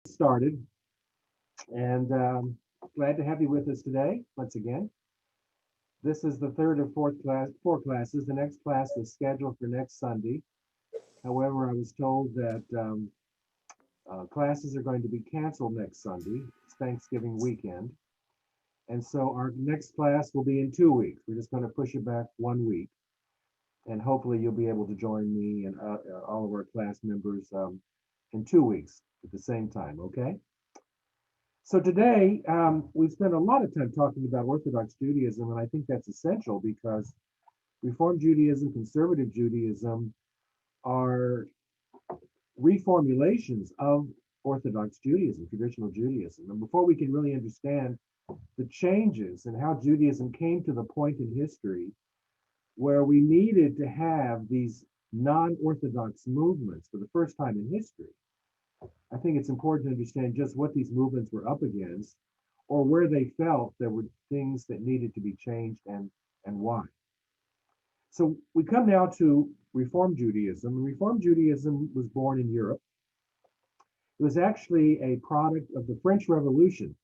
Started, and glad to have you with us today once again. This is the third or four classes. The next class is scheduled for next Sunday. However, I was told that classes are going to be canceled next Sunday. It's Thanksgiving weekend. And so our next class will be in 2 weeks. We're just going to push it back 1 week. And hopefully you'll be able to join me and all of our class members in 2 weeks at the same time, okay? So today, we've spent a lot of time talking about Orthodox Judaism, and I think that's essential because Reform Judaism, Conservative Judaism are reformulations of Orthodox Judaism, traditional Judaism. And before we can really understand the changes and how Judaism came to the point in history where we needed to have these non-Orthodox movements for the first time in history, I think it's important to understand just what these movements were up against or where they felt there were things that needed to be changed and why. So we come now to Reform Judaism. Reform Judaism was born in Europe. It was actually a product of the French Revolution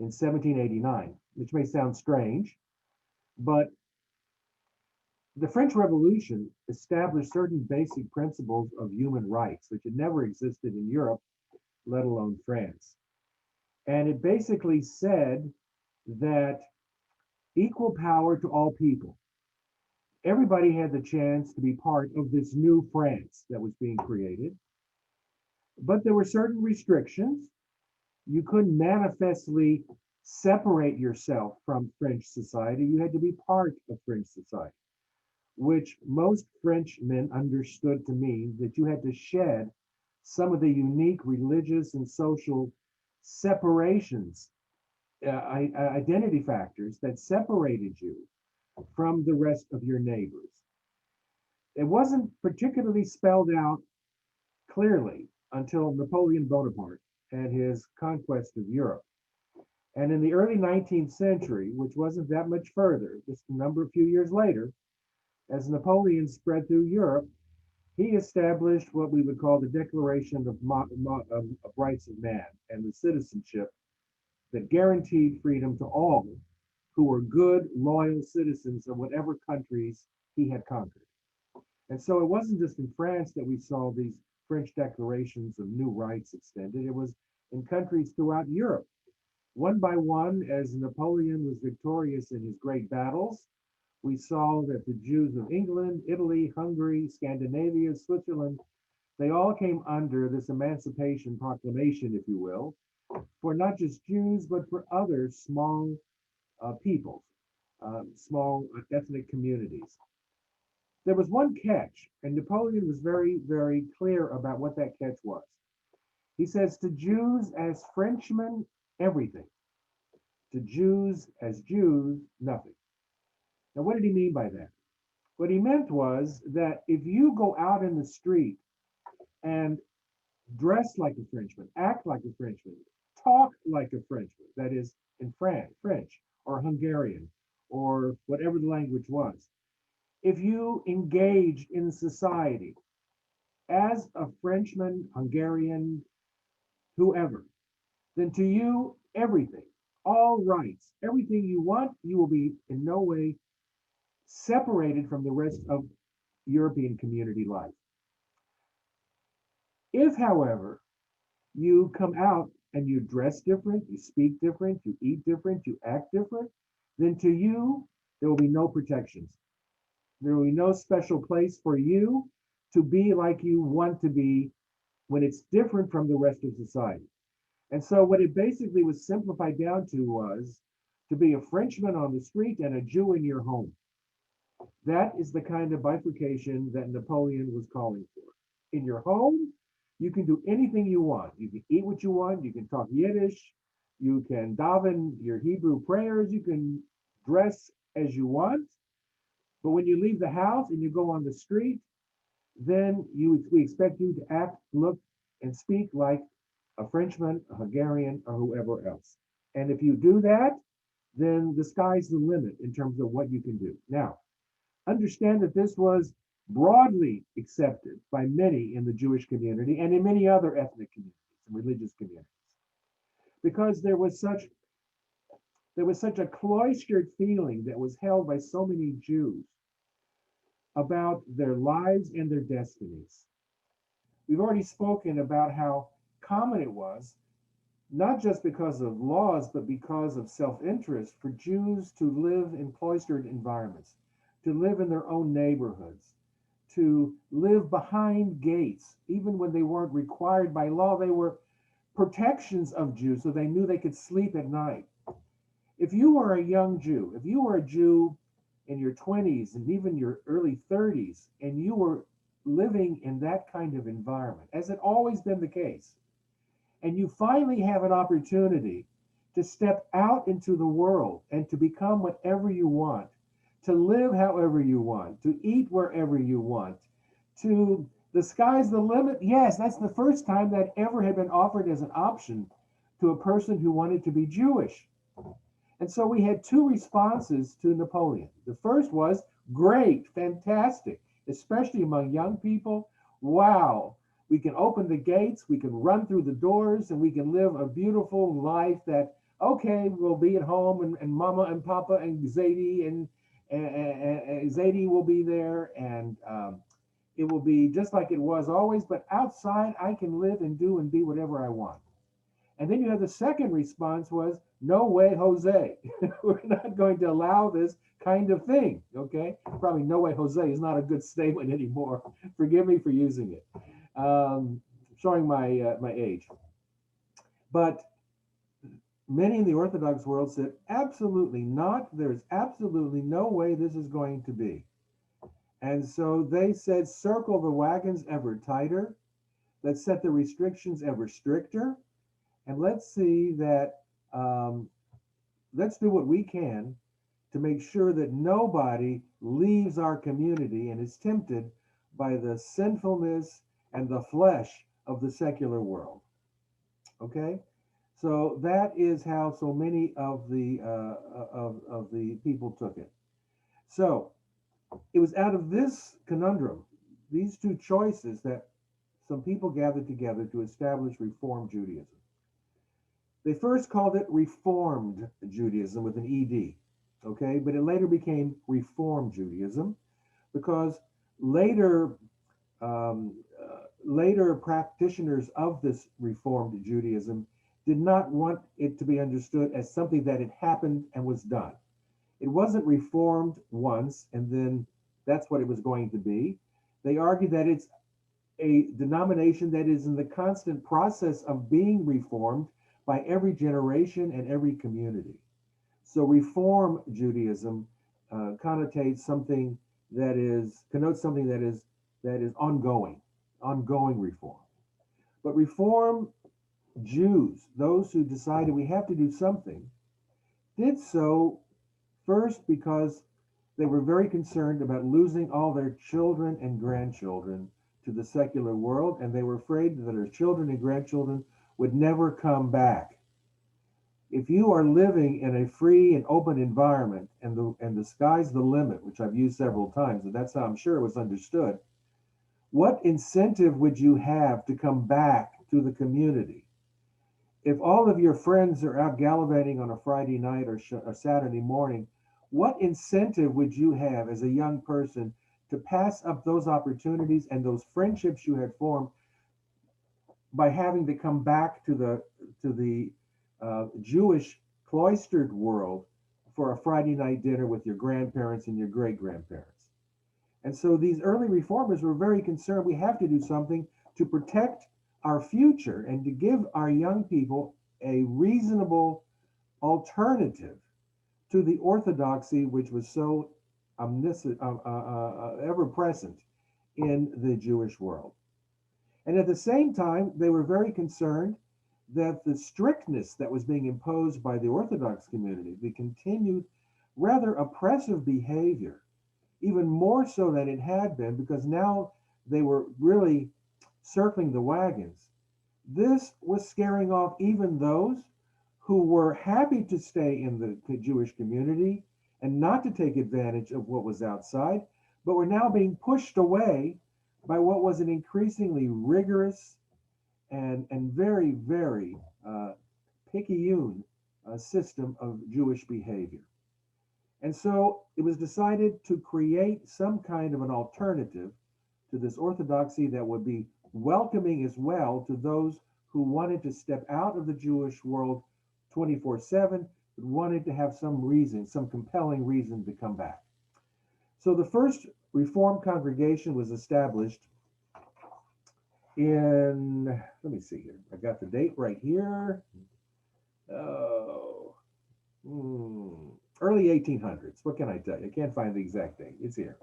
in 1789, which may sound strange, but the French Revolution established certain basic principles of human rights, which had never existed in Europe, let alone France. And it basically said that equal power to all people. Everybody had the chance to be part of this new France that was being created. But there were certain restrictions. You couldn't manifestly separate yourself from French society. You had to be part of French society, which most Frenchmen understood to mean that you had to shed some of the unique religious and social separations, identity factors that separated you from the rest of your neighbors. It wasn't particularly spelled out clearly until Napoleon Bonaparte and his conquest of Europe. And in the early 19th century, which wasn't that much further, just a few years later, as Napoleon spread through Europe, he established what we would call the Declaration of Rights of Man and the citizenship that guaranteed freedom to all who were good, loyal citizens of whatever countries he had conquered. And so it wasn't just in France that we saw these French declarations of new rights extended. It was in countries throughout Europe. One by one, as Napoleon was victorious in his great battles, we saw that the Jews of England, Italy, Hungary, Scandinavia, Switzerland, they all came under this Emancipation Proclamation, if you will, for not just Jews, but for other small peoples, small ethnic communities. There was one catch, and Napoleon was very, very clear about what that catch was. He says, to Jews as Frenchmen, everything. To Jews as Jews, nothing. Now, what did he mean by that? What he meant was that if you go out in the street and dress like a Frenchman, act like a Frenchman, talk like a Frenchman, that is in French or Hungarian or whatever the language was, if you engaged in society as a Frenchman, Hungarian, whoever, then to you, everything, all rights, everything you want, you will be in no way separated from the rest of European community life. If, however, you come out and you dress different, you speak different, you eat different, you act different, then to you, there will be no protections. There will be no special place for you to be like you want to be when it's different from the rest of society. And so what it basically was simplified down to was to be a Frenchman on the street and a Jew in your home. That is the kind of bifurcation that Napoleon was calling for. In your home, you can do anything you want. You can eat what you want. You can talk Yiddish. You can daven your Hebrew prayers. You can dress as you want. But when you leave the house and you go on the street, then we expect you to act, look, and speak like a Frenchman, a Hungarian, or whoever else. And if you do that, then the sky's the limit in terms of what you can do. Now, understand that this was broadly accepted by many in the Jewish community and in many other ethnic communities. and religious communities, because there was such a cloistered feeling that was held by so many Jews about their lives and their destinies. We've already spoken about how common it was, not just because of laws, but because of self-interest, for Jews to live in cloistered environments, to live in their own neighborhoods, to live behind gates, even when they weren't required by law. They were protections of Jews, so they knew they could sleep at night. If you were a young Jew, if you were a Jew in your 20s and even your early 30s, and you were living in that kind of environment, as had always been the case, and you finally have an opportunity to step out into the world and to become whatever you want, to live however you want, to eat wherever you want, to the sky's the limit. Yes, that's the first time that ever had been offered as an option to a person who wanted to be Jewish. And so we had two responses to Napoleon. The first was great, fantastic, especially among young people. Wow, we can open the gates, we can run through the doors, and we can live a beautiful life that, okay, we'll be at home, and Mama and Papa and Zadie and Zadie will be there, and it will be just like it was always, but outside I can live and do and be whatever I want. And then you have the second response was, no way, Jose. We're not going to allow this kind of thing. Okay. Probably no way, Jose is not a good statement anymore. Forgive me for using it. Showing my age. But many in the Orthodox world said, absolutely not. There's absolutely no way this is going to be. And so they said, circle the wagons ever tighter. Let's set the restrictions ever stricter. And let's see that, let's do what we can to make sure that nobody leaves our community and is tempted by the sinfulness and the flesh of the secular world. Okay, so that is how so many of the people took it. So it was out of this conundrum, these two choices, that some people gathered together to establish Reform Judaism. They first called it Reformed Judaism with an ED, okay? But it later became Reform Judaism because later practitioners of this Reformed Judaism did not want it to be understood as something that had happened and was done. It wasn't reformed once and then that's what it was going to be. They argued that it's a denomination that is in the constant process of being reformed by every generation and every community. So Reform Judaism connotes something that is ongoing reform. But Reform Jews, those who decided we have to do something, did so first because they were very concerned about losing all their children and grandchildren to the secular world, and they were afraid that their children and grandchildren would never come back. If you are living in a free and open environment and the sky's the limit, which I've used several times, and that's how I'm sure it was understood, what incentive would you have to come back to the community? If all of your friends are out gallivanting on a Friday night or Saturday morning, what incentive would you have as a young person to pass up those opportunities and those friendships you had formed by having to come back to the Jewish cloistered world for a Friday night dinner with your grandparents and your great-grandparents? And so these early reformers were very concerned we have to do something to protect our future and to give our young people a reasonable alternative to the orthodoxy which was so ever present in the Jewish world. And at the same time, they were very concerned that the strictness that was being imposed by the Orthodox community, the continued rather oppressive behavior, even more so than it had been, because now they were really circling the wagons. This was scaring off even those who were happy to stay in the Jewish community and not to take advantage of what was outside, but were now being pushed away by what was an increasingly rigorous and very, very picayune system of Jewish behavior. And so it was decided to create some kind of an alternative to this orthodoxy that would be welcoming as well to those who wanted to step out of the Jewish world 24/7, but wanted to have some reason, some compelling reason to come back. So the first Reformed congregation was established in, let me see here, I got the date right here. Oh, early 1800s. What can I tell you? I can't find the exact date. It's here.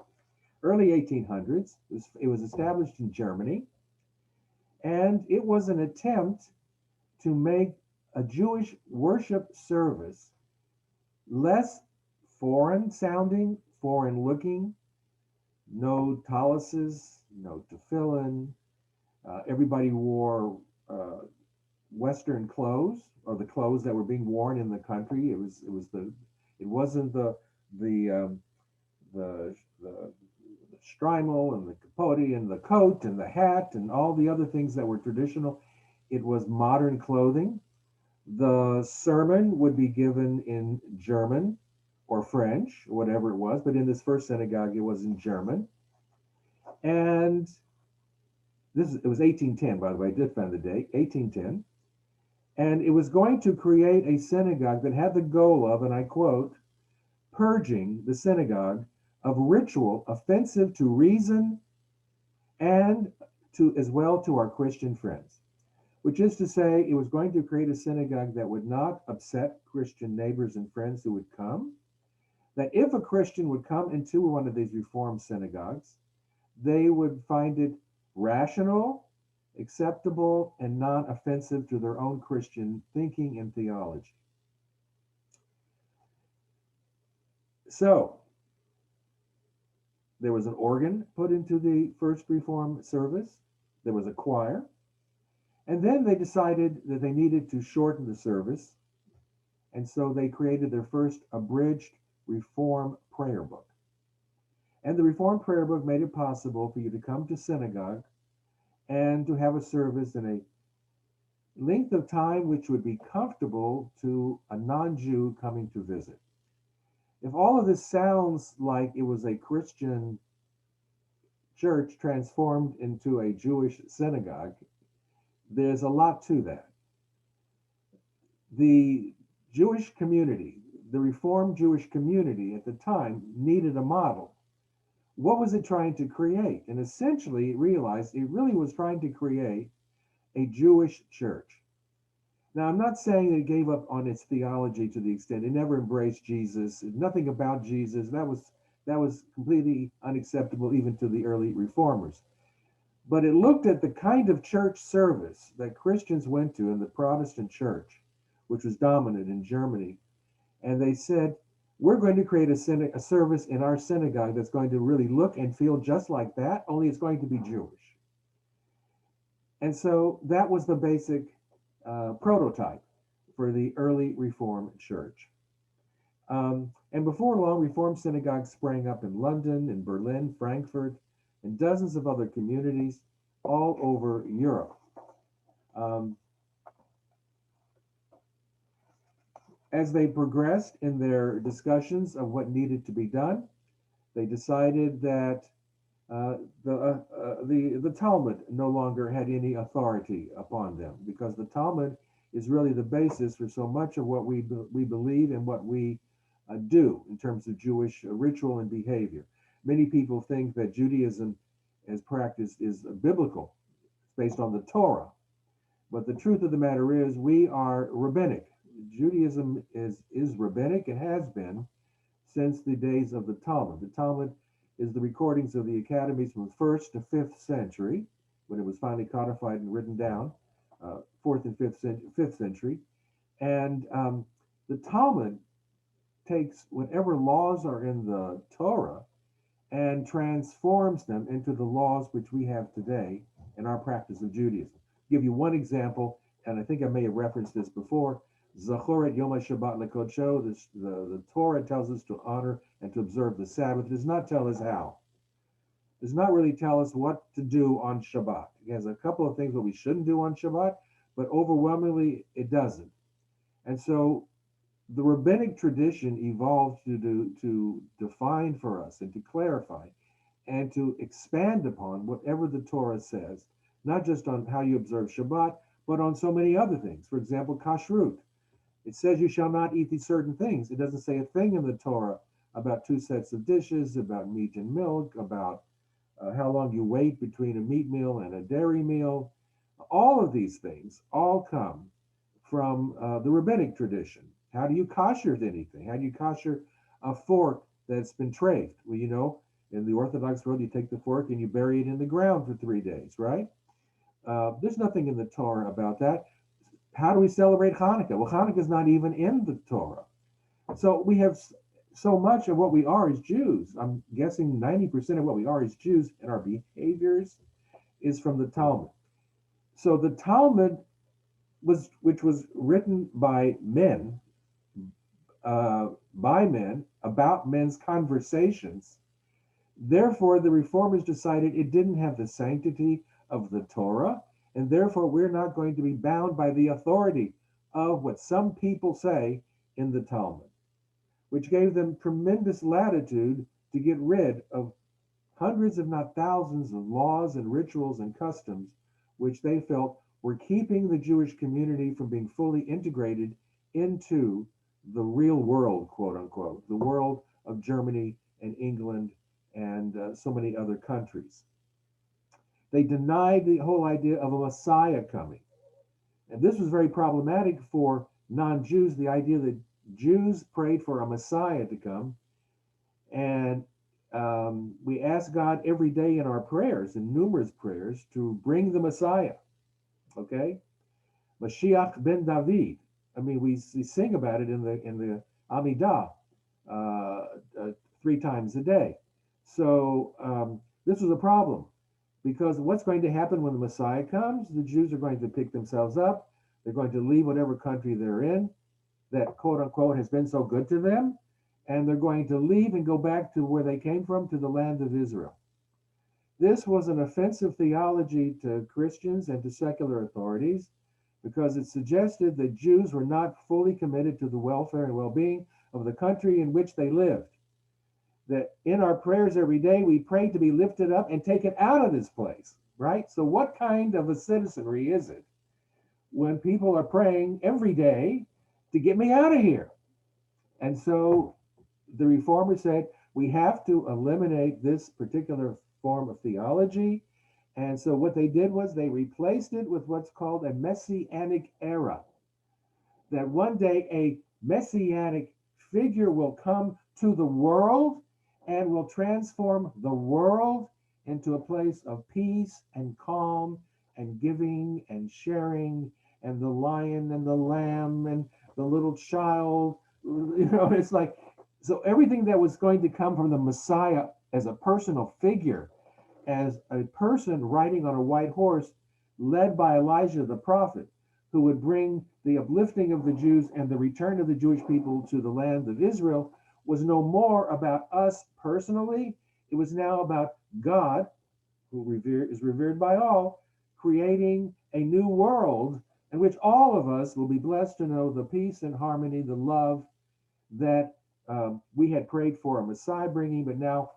Early 1800s. It was established in Germany, and it was an attempt to make a Jewish worship service less foreign sounding, foreign looking, no taluses, no tefillin. Everybody wore Western clothes, or the clothes that were being worn in the country. It wasn't the shtreimel and the capote and the coat and the hat and all the other things that were traditional. It was modern clothing. The sermon would be given in German or French, whatever it was, but in this first synagogue, it was in German. And it was 1810, by the way, I did find the date, 1810. And it was going to create a synagogue that had the goal of, and I quote, purging the synagogue of ritual offensive to reason and to as well to our Christian friends, which is to say it was going to create a synagogue that would not upset Christian neighbors and friends who would come, that if a Christian would come into one of these Reformed synagogues, they would find it rational, acceptable, and non-offensive to their own Christian thinking and theology. So there was an organ put into the first Reformed service. There was a choir. And then they decided that they needed to shorten the service. And so they created their first abridged Reform prayer book. And the Reform prayer book made it possible for you to come to synagogue and to have a service in a length of time which would be comfortable to a non-Jew coming to visit. If all of this sounds like it was a Christian church transformed into a Jewish synagogue, there's a lot to that. The Jewish community, the Reformed Jewish community at the time, needed a model. What was it trying to create? And essentially, it realized it really was trying to create a Jewish church. Now, I'm not saying it gave up on its theology to the extent it never embraced Jesus, nothing about Jesus. That was completely unacceptable even to the early reformers. But it looked at the kind of church service that Christians went to in the Protestant church, which was dominant in Germany, and they said, we're going to create a service in our synagogue that's going to really look and feel just like that, only it's going to be Jewish. And so that was the basic prototype for the early Reformed church. And before long, Reformed synagogues sprang up in London, in Berlin, Frankfurt, and dozens of other communities all over Europe. As they progressed in their discussions of what needed to be done, they decided that the Talmud no longer had any authority upon them, because the Talmud is really the basis for so much of what we believe and what we do in terms of Jewish ritual and behavior. Many people think that Judaism as practiced is biblical. It's based on the Torah. But the truth of the matter is we are rabbinic. Judaism is rabbinic. It has been since the days of the Talmud. The Talmud is the recordings of the academies from the 1st to 5th century, when it was finally codified and written down, 4th and 5th century. And the Talmud takes whatever laws are in the Torah and transforms them into the laws which we have today in our practice of Judaism. I'll give you one example, and I think I may have referenced this before. Zachoret Yom HaShabbat Lekodsho, the Torah tells us to honor and to observe the Sabbath. It does not tell us how. does not really tell us what to do on Shabbat. It has a couple of things that we shouldn't do on Shabbat, but overwhelmingly it doesn't. And so the rabbinic tradition evolved to define for us and to clarify and to expand upon whatever the Torah says, not just on how you observe Shabbat, but on so many other things. For example, kashrut. It says you shall not eat these certain things. It doesn't say a thing in the Torah about two sets of dishes, about meat and milk, about how long you wait between a meat meal and a dairy meal. All of these things all come from the rabbinic tradition. How do you kosher anything? How do you kosher a fork that's been treifed? Well, you know, in the Orthodox world, you take the fork and you bury it in the ground for 3 days, right? There's nothing in the Torah about that. How do we celebrate Hanukkah? Well, Hanukkah is not even in the Torah. So we have so much of what we are as Jews. I'm guessing 90% of what we are as Jews and our behaviors is from the Talmud. So the Talmud which was written by men, about men's conversations. Therefore, the reformers decided it didn't have the sanctity of the Torah, and therefore we're not going to be bound by the authority of what some people say in the Talmud, which gave them tremendous latitude to get rid of hundreds, if not thousands, of laws and rituals and customs which they felt were keeping the Jewish community from being fully integrated into the real world, quote unquote, the world of Germany and England and so many other countries. They denied the whole idea of a Messiah coming. And this was very problematic for non-Jews, the idea that Jews prayed for a Messiah to come. And we ask God every day in our prayers, in numerous prayers, to bring the Messiah. Okay? Mashiach ben David. I mean, we sing about it in the Amidah 3 times a day. So this was a problem, because what's going to happen when the Messiah comes? The Jews are going to pick themselves up. They're going to leave whatever country they're in that, quote unquote, has been so good to them, and they're going to leave and go back to where they came from, to the land of Israel. This was an offensive theology to Christians and to secular authorities, because it suggested that Jews were not fully committed to the welfare and well-being of the country in which they lived. That in our prayers every day, we pray to be lifted up and taken out of this place, right? So what kind of a citizenry is it when people are praying every day to get me out of here? And so the reformers said, we have to eliminate this particular form of theology. And so what they did was they replaced it with what's called a messianic era. That one day a messianic figure will come to the world and will transform the world into a place of peace and calm and giving and sharing, and the lion and the lamb and the little child. You know, it's like, so everything that was going to come from the Messiah as a personal figure, as a person riding on a white horse, led by Elijah the prophet, who would bring the uplifting of the Jews and the return of the Jewish people to the land of Israel, was no more about us personally. It was now about God, who is revered by all, creating a new world in which all of us will be blessed to know the peace and harmony, the love that we had prayed for a Messiah bringing, but now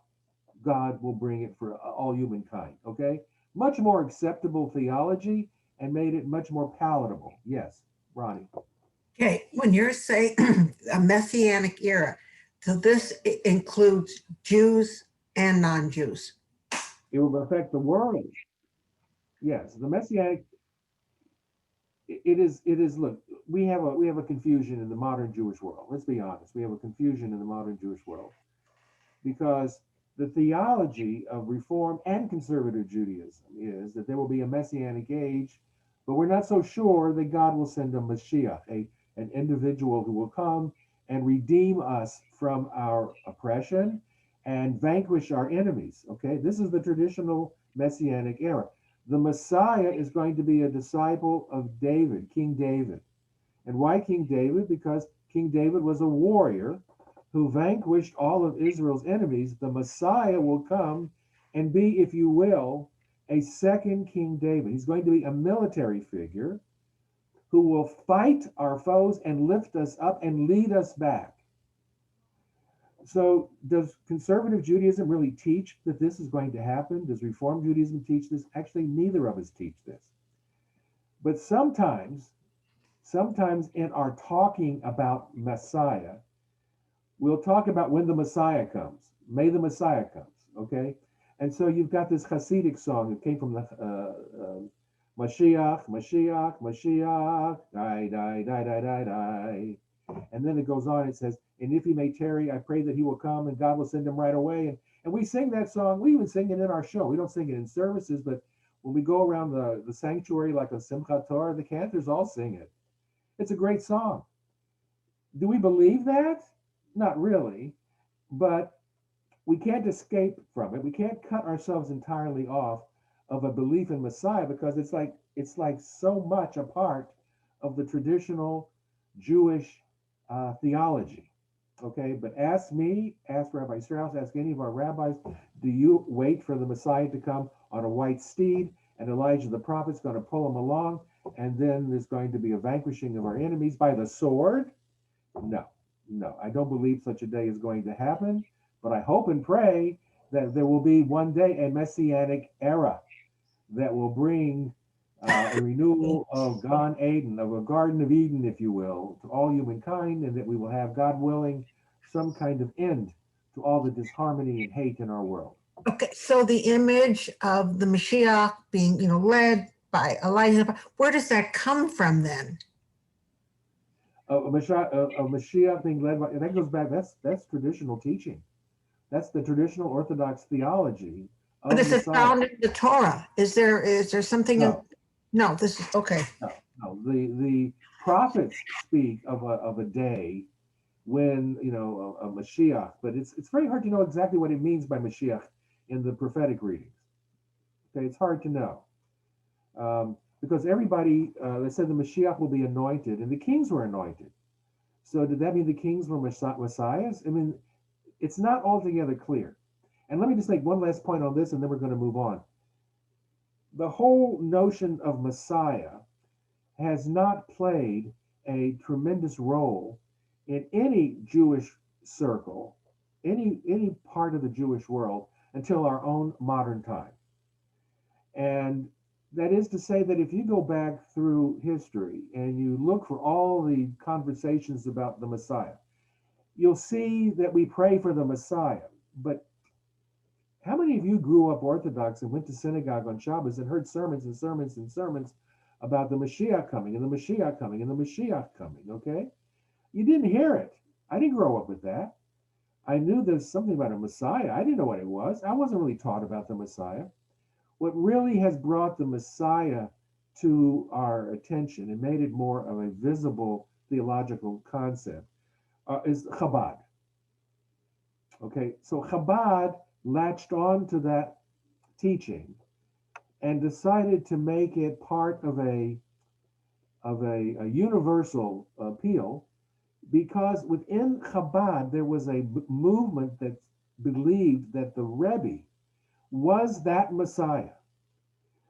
God will bring it for all humankind. Okay? Much more acceptable theology, and made it much more palatable. Yes, Ronnie. Okay, when you're saying a messianic era, so this includes Jews and non-Jews. It will affect the world. Yes, the messianic. It is. Look, we have a confusion in the modern Jewish world. Let's be honest. We have a confusion in the modern Jewish world, because the theology of Reform and Conservative Judaism is that there will be a messianic age, but we're not so sure that God will send a Mashiach, an individual who will come and redeem us from our oppression and vanquish our enemies. Okay, this is the traditional messianic era. The Messiah is going to be a disciple of David, King David. And why King David? Because King David was a warrior who vanquished all of Israel's enemies. The Messiah will come and be, if you will, a second King David. He's going to be a military figure who will fight our foes and lift us up and lead us back. So, does conservative Judaism really teach that this is going to happen? Does Reform Judaism teach this? Actually, neither of us teach this. But sometimes in our talking about Messiah, we'll talk about when the Messiah comes. May the Messiah comes, okay? And so you've got this Hasidic song that came from the Mashiach, Mashiach, Mashiach, die, die, die, die, die, die. And then it goes on, it says, and if he may tarry, I pray that he will come and God will send him right away. And we sing that song. We even sing it in our show. We don't sing it in services, but when we go around the sanctuary like a Simchat Torah, the cantors all sing it. It's a great song. Do we believe that? Not really, but we can't escape from it. We can't cut ourselves entirely off of a belief in Messiah because it's like so much a part of the traditional Jewish theology. Okay, but ask me, ask Rabbi Strauss, ask any of our rabbis, do you wait for the Messiah to come on a white steed and Elijah the prophet's going to pull him along and then there's going to be a vanquishing of our enemies by the sword? No, no, I don't believe such a day is going to happen, but I hope and pray that there will be one day a messianic era that will bring a renewal of Gan Eden, of a Garden of Eden, if you will, to all humankind, and that we will have, God willing, some kind of end to all the disharmony and hate in our world. Okay, so the image of the Mashiach being, led by Elijah, where does that come from then? A Mashiach being led by, and that goes back, that's traditional teaching. That's the traditional Orthodox theology of But is it Messiah. found in the Torah? Is there something? No. No, this is okay. No. The prophets speak of a day when a Mashiach, but it's very hard to know exactly what it means by Mashiach in the prophetic readings. Okay, it's hard to know because everybody they said the Mashiach will be anointed, and the kings were anointed. So did that mean the kings were messiahs? I mean, it's not altogether clear. And let me just make one last point on this, and then we're going to move on. The whole notion of Messiah has not played a tremendous role in any Jewish circle, any part of the Jewish world until our own modern time. And that is to say that if you go back through history and you look for all the conversations about the Messiah, you'll see that we pray for the Messiah. But how many of you grew up Orthodox and went to synagogue on Shabbos and heard sermons and sermons and sermons about the Mashiach coming and the Mashiach coming and the Mashiach coming, okay? You didn't hear it. I didn't grow up with that. I knew there's something about a Messiah. I didn't know what it was. I wasn't really taught about the Messiah. What really has brought the Messiah to our attention and made it more of a visible theological concept is Chabad. Okay, so Chabad latched on to that teaching and decided to make it part of a universal appeal, because within Chabad there was a movement that believed that the Rebbe was that Messiah.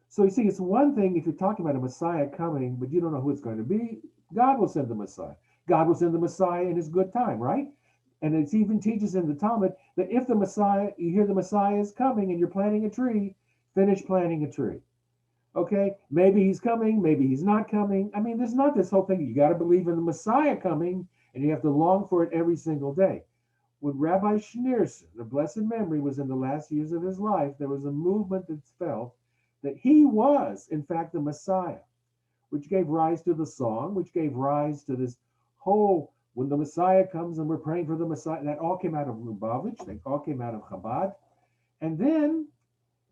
So you see, it's one thing if you're talking about a Messiah coming, but you don't know who it's going to be. God will send the Messiah. God will send the Messiah in his good time, right? And it even teaches in the Talmud that if the Messiah, you hear the Messiah is coming and you're planting a tree, finish planting a tree. Okay, maybe he's coming, maybe he's not coming. I mean, there's not this whole thing. You got to believe in the Messiah coming and you have to long for it every single day. When Rabbi Schneerson, the blessed memory, was in the last years of his life, there was a movement that felt that he was, in fact, the Messiah, which gave rise to the song, which gave rise to this whole, when the Messiah comes and we're praying for the Messiah, that all came out of Lubavitch, they all came out of Chabad. And then,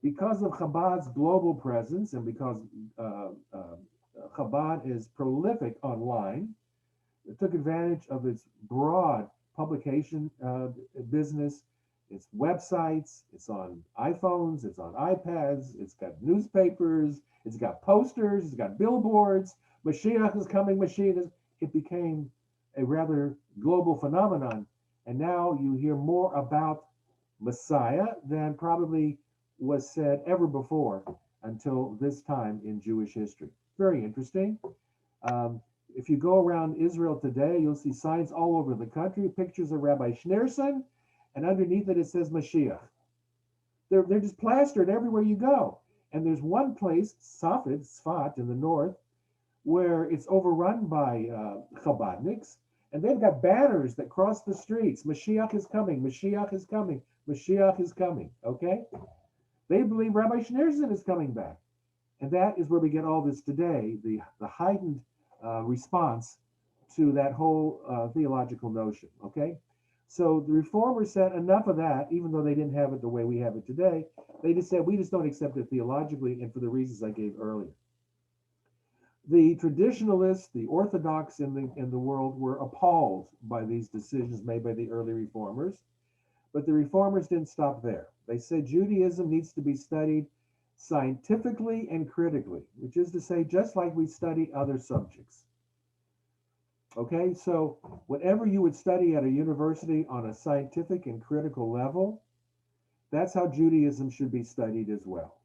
because of Chabad's global presence and because Chabad is prolific online, it took advantage of its broad publication business, its websites, it's on iPhones, it's on iPads, it's got newspapers, it's got posters, it's got billboards, Mashiach is coming, Mashiach is, it became a rather global phenomenon. And now you hear more about Messiah than probably was said ever before until this time in Jewish history. Very interesting. Um, if you go around Israel today, you'll see signs all over the country, pictures of Rabbi Schneerson, and underneath it says Mashiach. They're just plastered everywhere you go. And there's one place, Sfat in the north, where it's overrun by Chabadniks, and they've got banners that cross the streets. Mashiach is coming, Mashiach is coming, Mashiach is coming, okay? They believe Rabbi Schneerson is coming back. And that is where we get all this today, the heightened response to that whole theological notion, okay? So the reformers said enough of that, even though they didn't have it the way we have it today. They just said, we just don't accept it theologically and for the reasons I gave earlier. The traditionalists, the Orthodox in the world were appalled by these decisions made by the early reformers, but the reformers didn't stop there. They said Judaism needs to be studied scientifically and critically, which is to say, just like we study other subjects. Okay, so whatever you would study at a university on a scientific and critical level, that's how Judaism should be studied as well.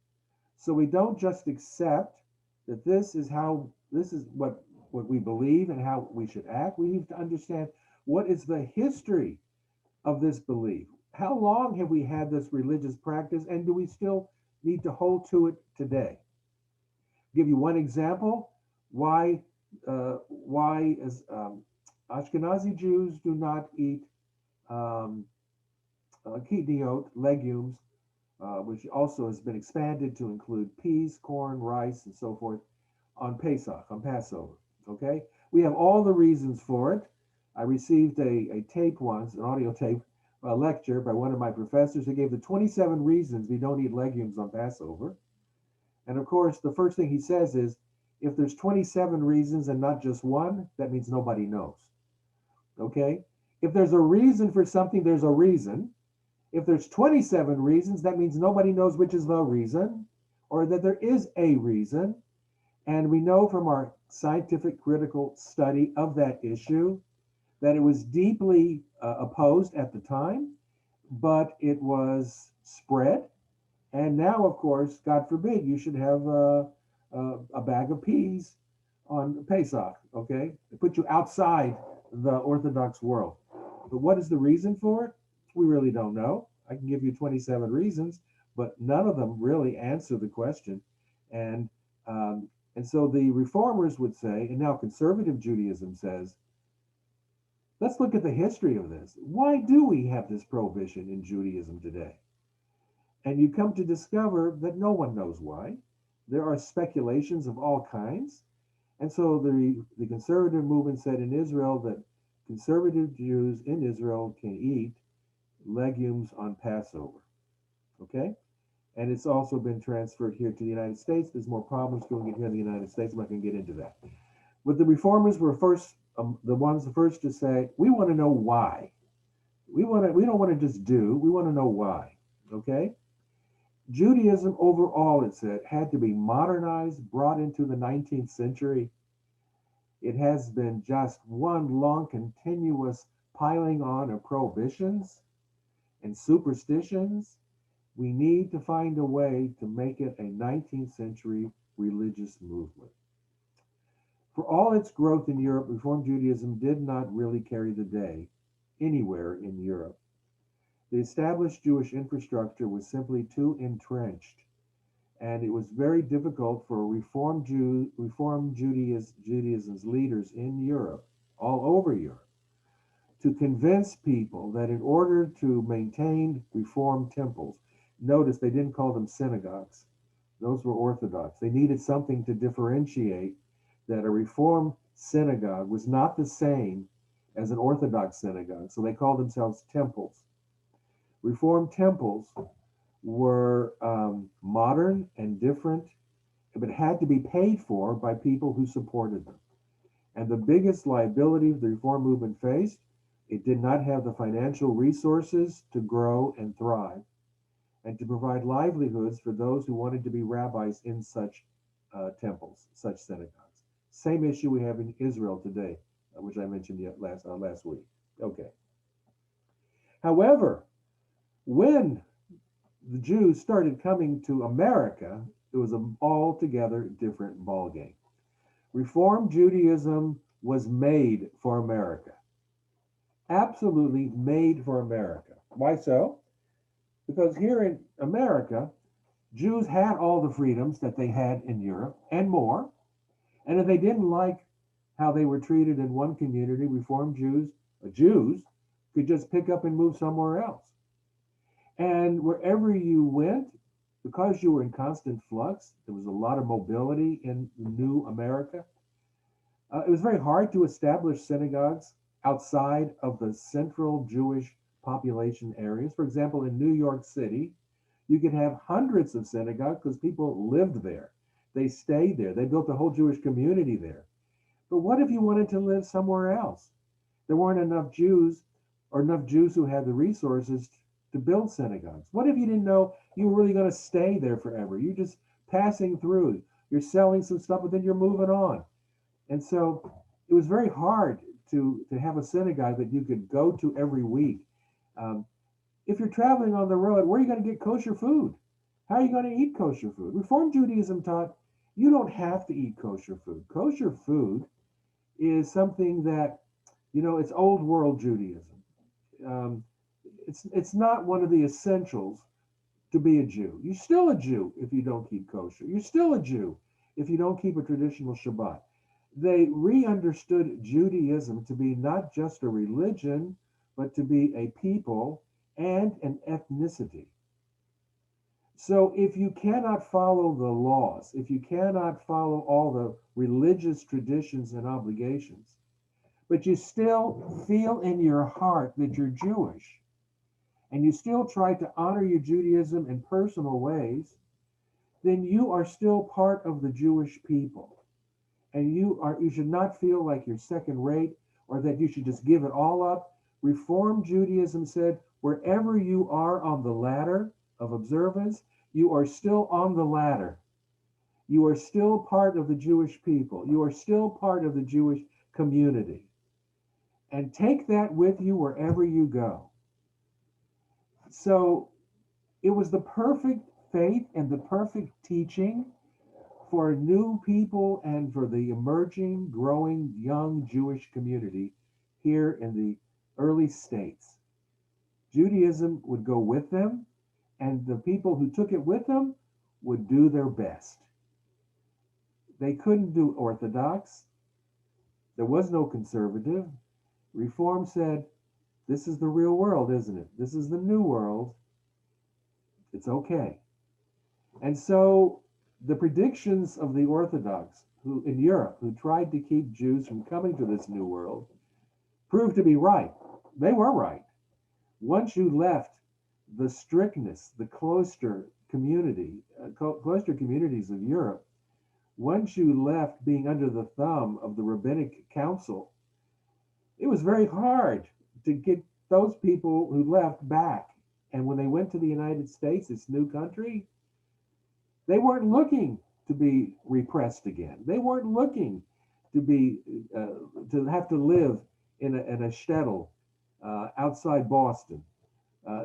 So we don't just accept that this is what we believe and how we should act. We need to understand what is the history of this belief. How long have we had this religious practice, and do we still need to hold to it today? Give you one example why as Ashkenazi Jews do not eat kidneyot, legumes, which also has been expanded to include peas, corn, rice, and so forth, on Pesach, on Passover. Okay, we have all the reasons for it. I received a tape once, an audio tape, a lecture by one of my professors who gave the 27 reasons we don't eat legumes on Passover. And of course, the first thing he says is, if there's 27 reasons and not just one, that means nobody knows. Okay? If there's a reason for something, there's a reason. If there's 27 reasons, that means nobody knows which is the reason, or that there is a reason. And we know from our scientific critical study of that issue that it was deeply opposed at the time, but it was spread. And now, of course, God forbid, you should have a bag of peas on Pesach, okay? It put you outside the Orthodox world. But what is the reason for it? We really don't know. I can give you 27 reasons, but none of them really answer the question. And so the reformers would say, and now conservative Judaism says, let's look at the history of this. Why do we have this prohibition in Judaism today? And you come to discover that no one knows why. There are speculations of all kinds. And so the conservative movement said in Israel that conservative Jews in Israel can eat legumes on Passover. Okay? And it's also been transferred here to the United States. There's more problems doing it here in the United States. I'm not going to get into that. But the reformers were first, the first to say, we want to know why. We don't want to just do, we want to know why. Okay? Judaism overall, it said, had to be modernized, brought into the 19th century. It has been just one long, continuous piling on of prohibitions and superstitions. We need to find a way to make it a 19th century religious movement. For all its growth in Europe, Reform Judaism did not really carry the day anywhere in Europe. The established Jewish infrastructure was simply too entrenched, and it was very difficult for Reform Judaism's leaders in Europe, all over Europe, to convince people that in order to maintain Reform temples, notice they didn't call them synagogues, those were Orthodox. They needed something to differentiate that a Reform synagogue was not the same as an Orthodox synagogue, so they called themselves temples. Reformed temples were modern and different, but had to be paid for by people who supported them. And the biggest liability the Reform movement faced, it did not have the financial resources to grow and thrive and to provide livelihoods for those who wanted to be rabbis in such temples, such synagogues. Same issue we have in Israel today, which I mentioned last week. Okay. However, when the Jews started coming to America, it was an altogether different ballgame. Reform Judaism was made for America, absolutely made for America. Why so? Because here in America, Jews had all the freedoms that they had in Europe and more. And if they didn't like how they were treated in one community, Reformed Jews could just pick up and move somewhere else. And wherever you went, because you were in constant flux, there was a lot of mobility in new America. It was very hard to establish synagogues outside of the central Jewish population areas. For example, in New York City, you could have hundreds of synagogues because people lived there. They stayed there. They built a whole Jewish community there. But what if you wanted to live somewhere else? There weren't enough Jews or enough Jews who had the resources to build synagogues. What if you didn't know you were really going to stay there forever? You're just passing through. You're selling some stuff, but then you're moving on. And so it was very hard to have a synagogue that you could go to every week. Um, if you're traveling on the road, where are you going to get kosher food? How are you going to eat kosher food? Reform Judaism taught you don't have to eat kosher food. Kosher food is something that, it's old world Judaism. Um, it's not one of the essentials to be a Jew. You're still a Jew if you don't keep kosher. You're still a Jew if you don't keep a traditional Shabbat. They re-understood Judaism to be not just a religion, but to be a people and an ethnicity. So if you cannot follow the laws, if you cannot follow all the religious traditions and obligations, but you still feel in your heart that you're Jewish, and you still try to honor your Judaism in personal ways, then you are still part of the Jewish people. And you should not feel like you're second rate or that you should just give it all up. Reform Judaism said, wherever you are on the ladder of observance, you are still on the ladder. You are still part of the Jewish people. You are still part of the Jewish community. And take that with you wherever you go. So it was the perfect faith and the perfect teaching for new people and for the emerging, growing, young Jewish community here in the early states. Judaism would go with them, and the people who took it with them would do their best. They couldn't do Orthodox. There was no conservative. Reform said, this is the real world, isn't it? This is the new world. It's okay. And so the predictions of the Orthodox who in Europe who tried to keep Jews from coming to this new world proved to be right. They were right. Once you left the strictness, the cloister communities of Europe, once you left being under the thumb of the rabbinic council, it was very hard to get those people who left back. And when they went to the United States, this new country, they weren't looking to be repressed again. They weren't looking to be to have to live in a shtetl outside Boston.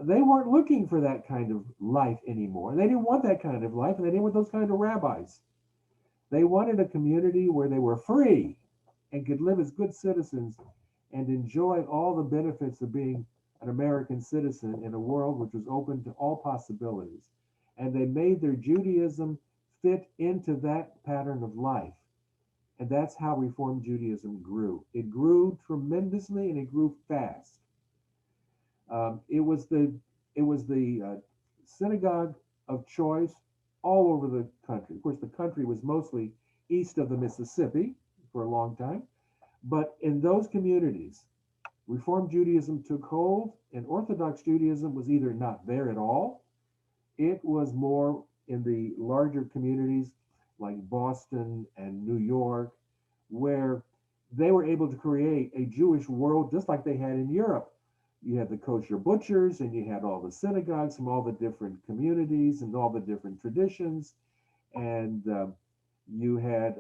They weren't looking for that kind of life anymore. They didn't want that kind of life, and they didn't want those kind of rabbis. They wanted a community where they were free and could live as good citizens and enjoy all the benefits of being an American citizen in a world which was open to all possibilities. And they made their Judaism fit into that pattern of life. And that's how Reform Judaism grew. It grew tremendously and it grew fast. It was the synagogue of choice all over the country. Of course, the country was mostly east of the Mississippi for a long time. But in those communities, Reform Judaism took hold, and Orthodox Judaism was either not there at all. It was more in the larger communities like Boston and New York, where they were able to create a Jewish world just like they had in Europe. You had the kosher butchers, and you had all the synagogues from all the different communities and all the different traditions, and you had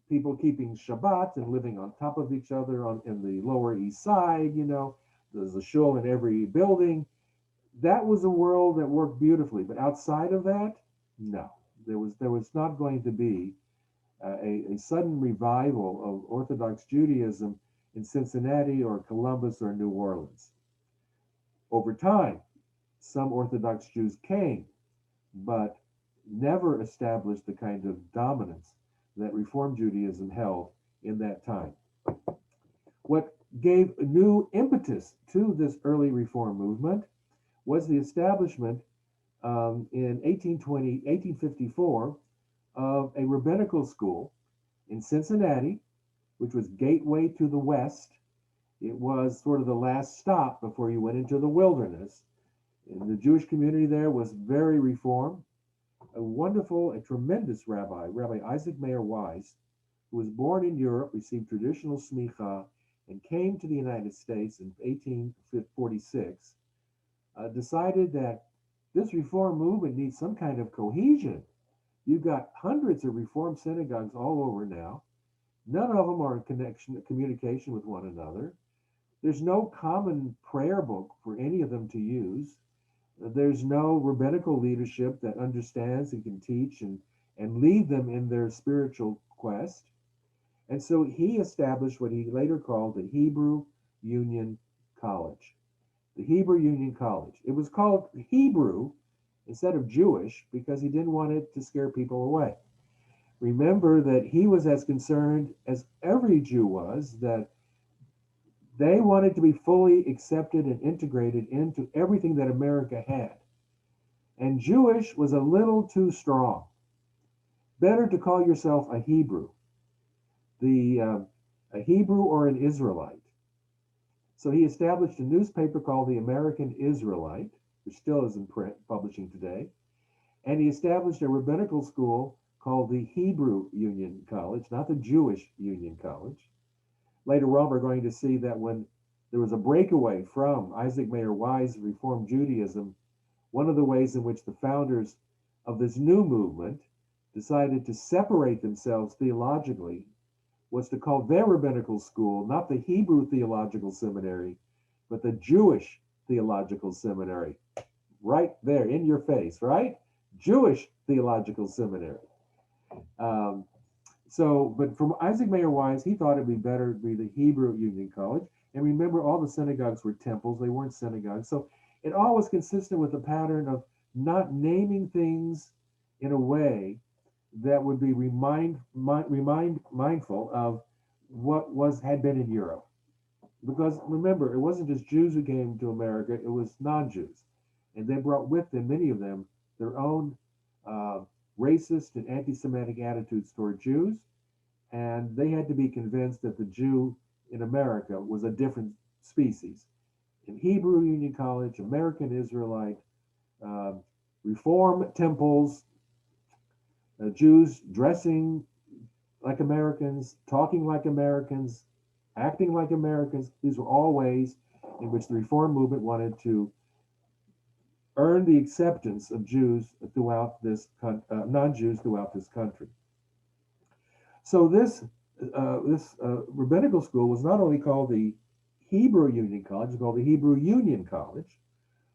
people keeping Shabbat and living on top of each other in the Lower East Side. There's a shul in every building. That was a world that worked beautifully, but outside of that, no, there was not going to be a sudden revival of Orthodox Judaism in Cincinnati or Columbus or New Orleans. Over time, some Orthodox Jews came, but never established the kind of dominance that Reform Judaism held in that time. What gave new impetus to this early Reform movement was the establishment in 1854 of a rabbinical school in Cincinnati, which was gateway to the West. It was sort of the last stop before you went into the wilderness. And the Jewish community there was very Reform. A tremendous rabbi, Rabbi Isaac Mayer Wise, who was born in Europe, received traditional smicha, and came to the United States in 1846, decided that this Reform movement needs some kind of cohesion. You've got hundreds of Reform synagogues all over now. None of them are in communication with one another. There's no common prayer book for any of them to use. There's no rabbinical leadership that understands and can teach and lead them in their spiritual quest. And so he established what he later called the Hebrew Union College. The Hebrew Union College. It was called Hebrew instead of Jewish because he didn't want it to scare people away. Remember that he was as concerned as every Jew was that they wanted to be fully accepted and integrated into everything that America had. And Jewish was a little too strong. Better to call yourself a Hebrew, a Hebrew or an Israelite. So he established a newspaper called the American Israelite, which still is in print, publishing today. And he established a rabbinical school called the Hebrew Union College, not the Jewish Union College. Later on, we're going to see that when there was a breakaway from Isaac Mayer Wise Reform Judaism, one of the ways in which the founders of this new movement decided to separate themselves theologically was to call their rabbinical school not the Hebrew Theological Seminary, but the Jewish Theological Seminary. Right there in your face, right? Jewish Theological Seminary. But from Isaac Mayer Wise, he thought it'd be better to be the Hebrew Union College. And remember, all the synagogues were temples, they weren't synagogues. So it all was consistent with the pattern of not naming things in a way that would be mindful of what had been in Europe. Because remember, it wasn't just Jews who came to America, it was non-Jews. And they brought with them, many of them, their own racist and anti-Semitic attitudes toward Jews, and they had to be convinced that the Jew in America was a different species. In Hebrew Union College, American Israelite, Reform temples, Jews dressing like Americans, talking like Americans, acting like Americans. These were all ways in which the Reform movement wanted to earn the acceptance of Jews throughout this non-Jews throughout this country. So this rabbinical school was not only called the Hebrew Union College, it was called the Hebrew Union College,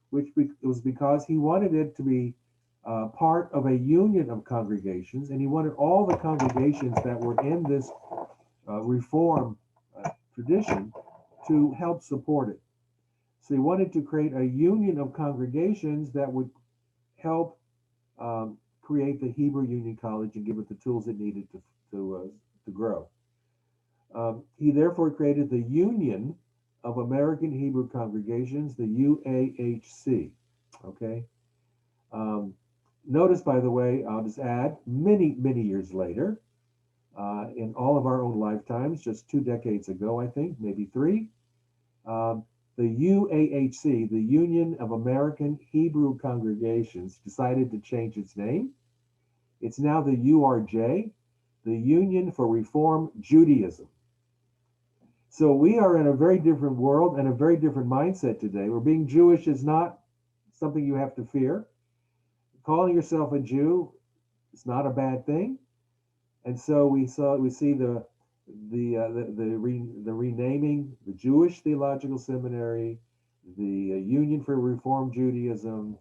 which was because he wanted it to be part of a union of congregations, and he wanted all the congregations that were in this Reform tradition to help support it. So he wanted to create a union of congregations that would help create the Hebrew Union College and give it the tools it needed to grow. He therefore created the Union of American Hebrew Congregations, the UAHC. Okay. Notice, by the way, I'll just add, many years later, in all of our own lifetimes, just 2 decades ago, I think, maybe 3, the UAHC, the Union of American Hebrew Congregations, decided to change its name. It's now the URJ, the Union for Reform Judaism. So we are in a very different world and a very different mindset today, where being Jewish is not something you have to fear. Calling yourself a Jew is not a bad thing. And so we see the renaming, the Jewish Theological Seminary, the Union for Reform Judaism,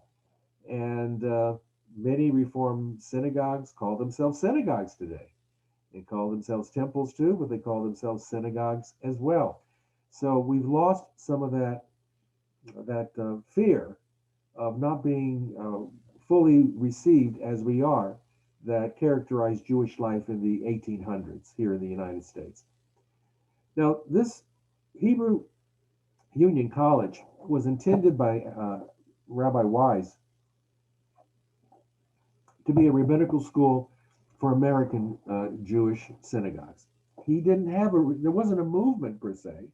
and many Reform synagogues call themselves synagogues today. They call themselves temples too, but they call themselves synagogues as well. So we've lost some of that fear of not being fully received as we are that characterized Jewish life in the 1800s here in the United States. Now, this Hebrew Union College was intended by Rabbi Wise to be a rabbinical school for American Jewish synagogues. He didn't have there wasn't a movement per se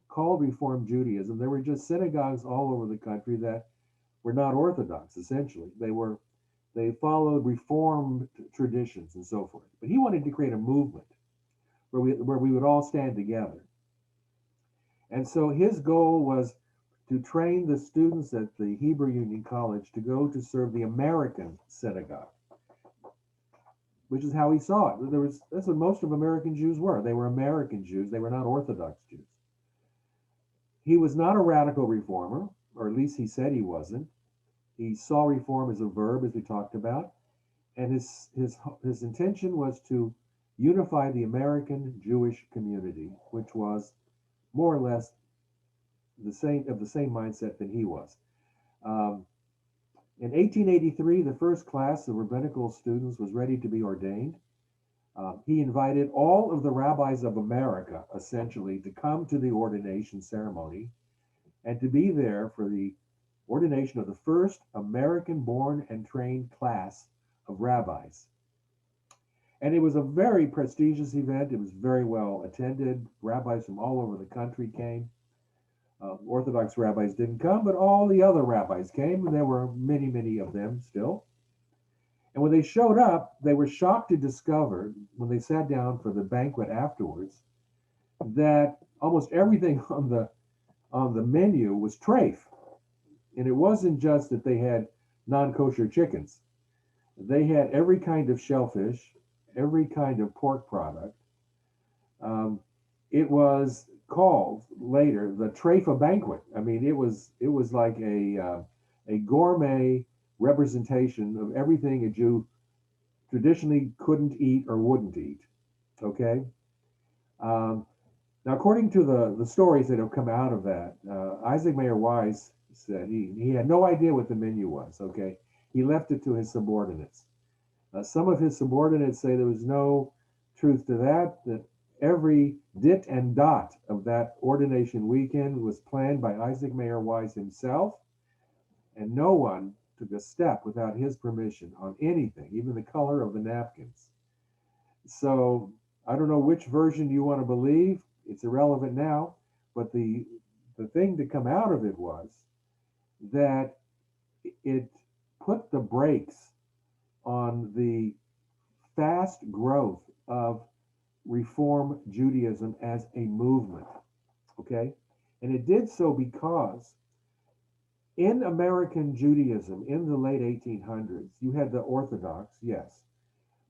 called Reform Judaism. There were just synagogues all over the country that were not Orthodox, essentially. They followed Reformed traditions and so forth. But he wanted to create a movement where we would all stand together. And so his goal was to train the students at the Hebrew Union College to go to serve the American synagogue, which is how he saw it. That's what most of American Jews were. They were American Jews. They were not Orthodox Jews. He was not a radical reformer, or at least he said he wasn't. He saw reform as a verb, as we talked about, and his intention was to unify the American Jewish community, which was more or less the same mindset that he was. In 1883, the first class of rabbinical students was ready to be ordained. He invited all of the rabbis of America, essentially, to come to the ordination ceremony and to be there for the ordination of the first American-born and trained class of rabbis. And it was a very prestigious event. It was very well attended. Rabbis from all over the country came. Orthodox rabbis didn't come, but all the other rabbis came, and there were many, many of them still. And when they showed up, they were shocked to discover, when they sat down for the banquet afterwards, that almost everything on the menu was treif. And it wasn't just that they had non-kosher chickens. They had every kind of shellfish, every kind of pork product. It was called later the Treifa banquet. I mean, it was like a gourmet representation of everything a Jew traditionally couldn't eat or wouldn't eat. Okay. Now, according to the stories that have come out of that, Isaac Mayer Wise said he had no idea what the menu was. Okay, he left it to his subordinates. Some of his subordinates say there was no truth to that. That every dit and dot of that ordination weekend was planned by Isaac Mayer Wise himself, and no one took a step without his permission on anything, even the color of the napkins. So I don't know which version you want to believe. It's irrelevant now, but the thing to come out of it was that it put the brakes on the fast growth of Reform Judaism as a movement. Okay? And it did so because in American Judaism in the late 1800s, you had the Orthodox, yes,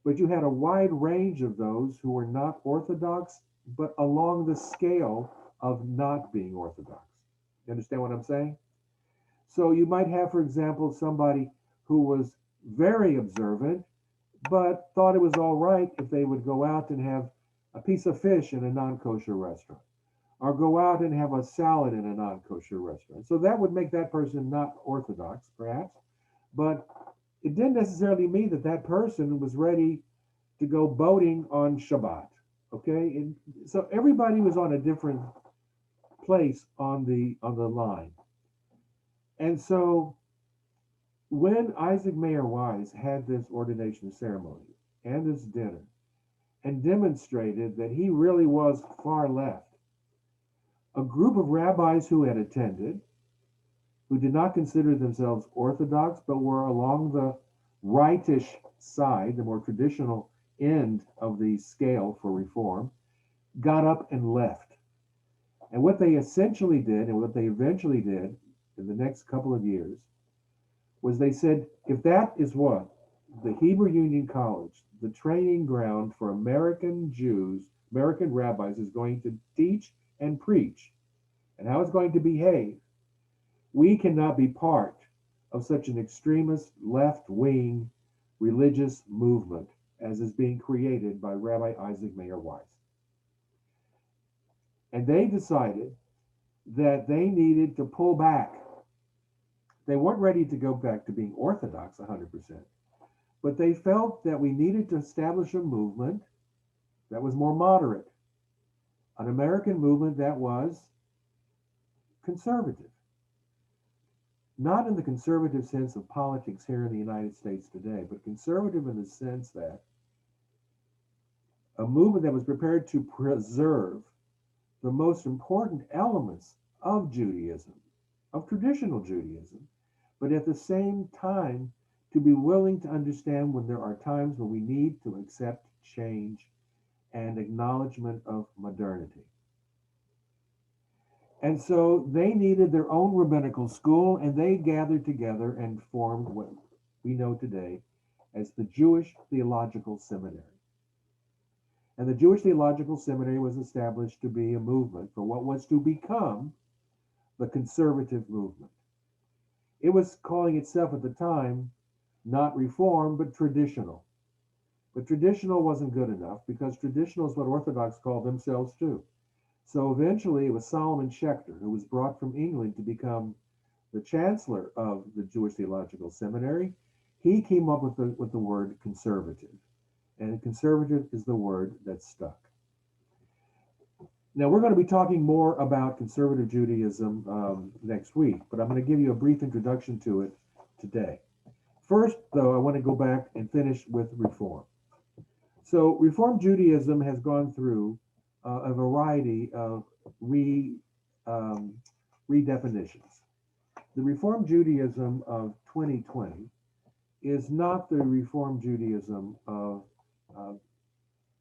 but you had a wide range of those who were not Orthodox, but along the scale of not being Orthodox. You understand what I'm saying? So you might have, for example, somebody who was very observant, but thought it was all right if they would go out and have a piece of fish in a non-kosher restaurant, or go out and have a salad in a non-kosher restaurant. So that would make that person not Orthodox, perhaps, but it didn't necessarily mean that that person was ready to go boating on Shabbat. Okay, and so everybody was on a different place on the line. And so when Isaac Mayer Wise had this ordination ceremony and this dinner and demonstrated that he really was far left, a group of rabbis who had attended, who did not consider themselves Orthodox, but were along the rightish side, the more traditional end of the scale for reform, got up and left. And what they essentially did, and what they eventually did in the next couple of years, was they said, if that is what the Hebrew Union College, the training ground for American Jews, American rabbis, is going to teach and preach, and how it's going to behave, We cannot be part of such an extremist left-wing religious movement as is being created by Rabbi Isaac Mayer Weiss. And they decided that they needed to pull back. They weren't ready to go back to being Orthodox 100%, but they felt that we needed to establish a movement that was more moderate, an American movement that was conservative. Not in the conservative sense of politics here in the United States today, but conservative in the sense that a movement that was prepared to preserve the most important elements of Judaism, of traditional Judaism, but at the same time to be willing to understand when there are times when we need to accept change and acknowledgement of modernity. And so they needed their own rabbinical school, and they gathered together and formed what we know today as the Jewish Theological Seminary. And the Jewish Theological Seminary was established to be a movement for what was to become the conservative movement. It was calling itself at the time not reform, but traditional. But traditional wasn't good enough because traditional is what Orthodox call themselves too. So eventually it was Solomon Schechter who was brought from England to become the chancellor of the Jewish Theological Seminary. He came up with the word conservative. And conservative is the word that stuck. Now, we're going to be talking more about conservative Judaism next week, but I'm going to give you a brief introduction to it today. First, though, I want to go back and finish with Reform. So, Reform Judaism has gone through a variety of redefinitions. The Reform Judaism of 2020 is not the Reform Judaism of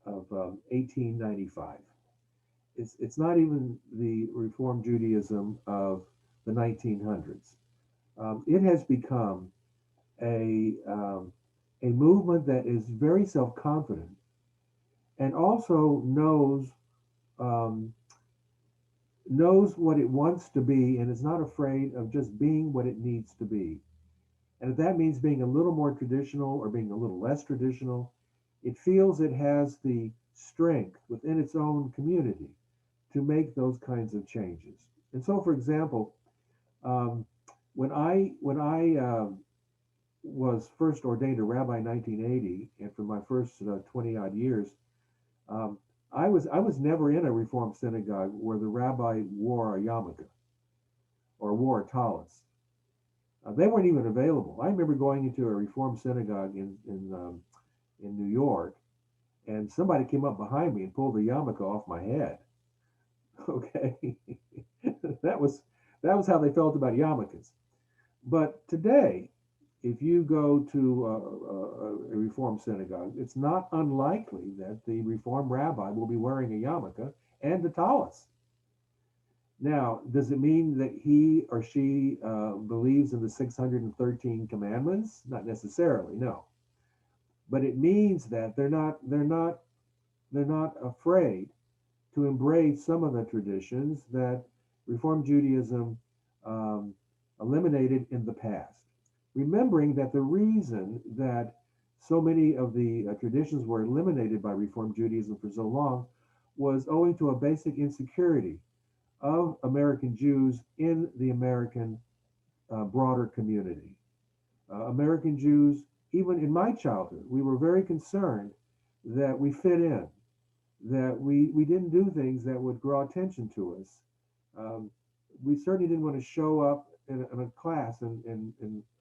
1895. It's not even the Reform Judaism of the 1900s. It has become a movement that is very self-confident and also knows what it wants to be and is not afraid of just being what it needs to be. And if that means being a little more traditional or being a little less traditional, it feels it has the strength within its own community to make those kinds of changes. And so, for example, when I was first ordained a rabbi in 1980, and for my first 20 odd years, I was never in a Reform synagogue where the rabbi wore a yarmulke or wore a tallis. They weren't even available. I remember going into a Reform synagogue in New York, and somebody came up behind me and pulled the yarmulke off my head. Okay, that was how they felt about yarmulkes. But today, if you go to a Reform synagogue, it's not unlikely that the Reform rabbi will be wearing a yarmulke and a tallis. Now, does it mean that he or she believes in the 613 commandments? Not necessarily, no. But it means that they're not afraid to embrace some of the traditions that Reform Judaism eliminated in the past. Remembering that the reason that so many of the traditions were eliminated by Reform Judaism for so long was owing to a basic insecurity of American Jews in the American broader community. American Jews, even in my childhood, we were very concerned that we fit in, that we didn't do things that would draw attention to us. We certainly didn't want to show up in a class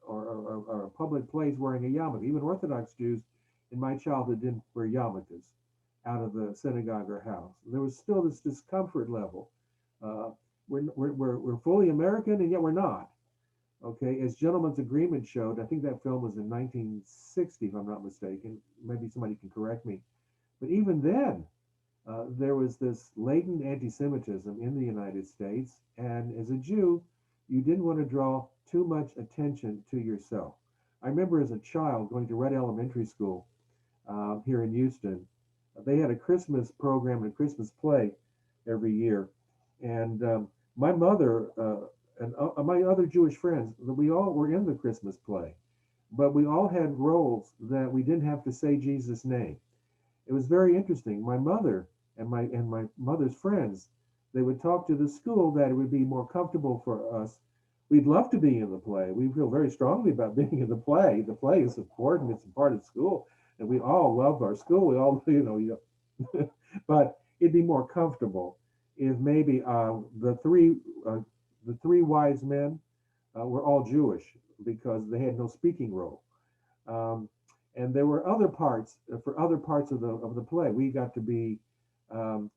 or a public place wearing a yarmulke. Even Orthodox Jews in my childhood didn't wear yarmulkes out of the synagogue or house. There was still this discomfort level. We're fully American and yet we're not. Okay, as Gentleman's Agreement showed, I think that film was in 1960, if I'm not mistaken. Maybe somebody can correct me. But even then, there was this latent anti-Semitism in the United States, and as a Jew, you didn't want to draw too much attention to yourself. I remember as a child going to Red Elementary School here in Houston. They had a Christmas program and a Christmas play every year, and my mother and my other Jewish friends, we all were in the Christmas play, but we all had roles that we didn't have to say Jesus' name. It was very interesting. My mother and my mother's friends, they would talk to the school that it would be more comfortable for us. We'd love to be in the play. We feel very strongly about being in the play. The play is important. It's a part of school, and we all love our school. We all, but it'd be more comfortable if maybe uh, the three wise men were all Jewish because they had no speaking role. Um, and there were other parts for other parts of the play. We got to be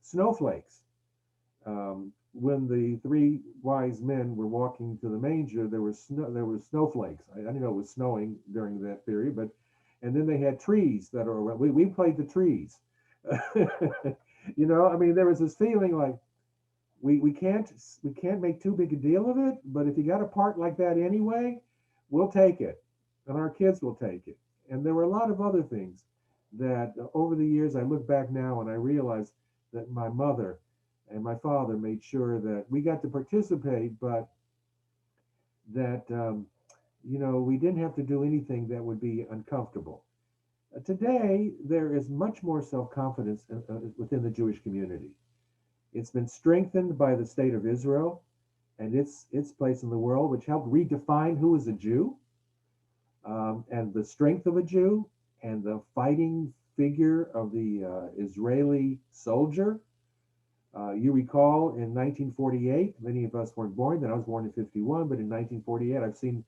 snowflakes. When the three wise men were walking to the manger, there were snowflakes. I didn't know it was snowing during that period, but and then they had trees that are around. We played the trees. I mean, there was this feeling like we can't make too big a deal of it, but if you got a part like that anyway, we'll take it, and our kids will take it. And there were a lot of other things that over the years I look back now and I realize that my mother and my father made sure that we got to participate, but that we didn't have to do anything that would be uncomfortable. Today, there is much more self-confidence within the Jewish community. It's been strengthened by the state of Israel and its place in the world, which helped redefine who is a Jew, and the strength of a Jew and the fighting figure of the Israeli soldier. You recall in 1948, many of us weren't born then. I was born in 51, but in 1948, I've seen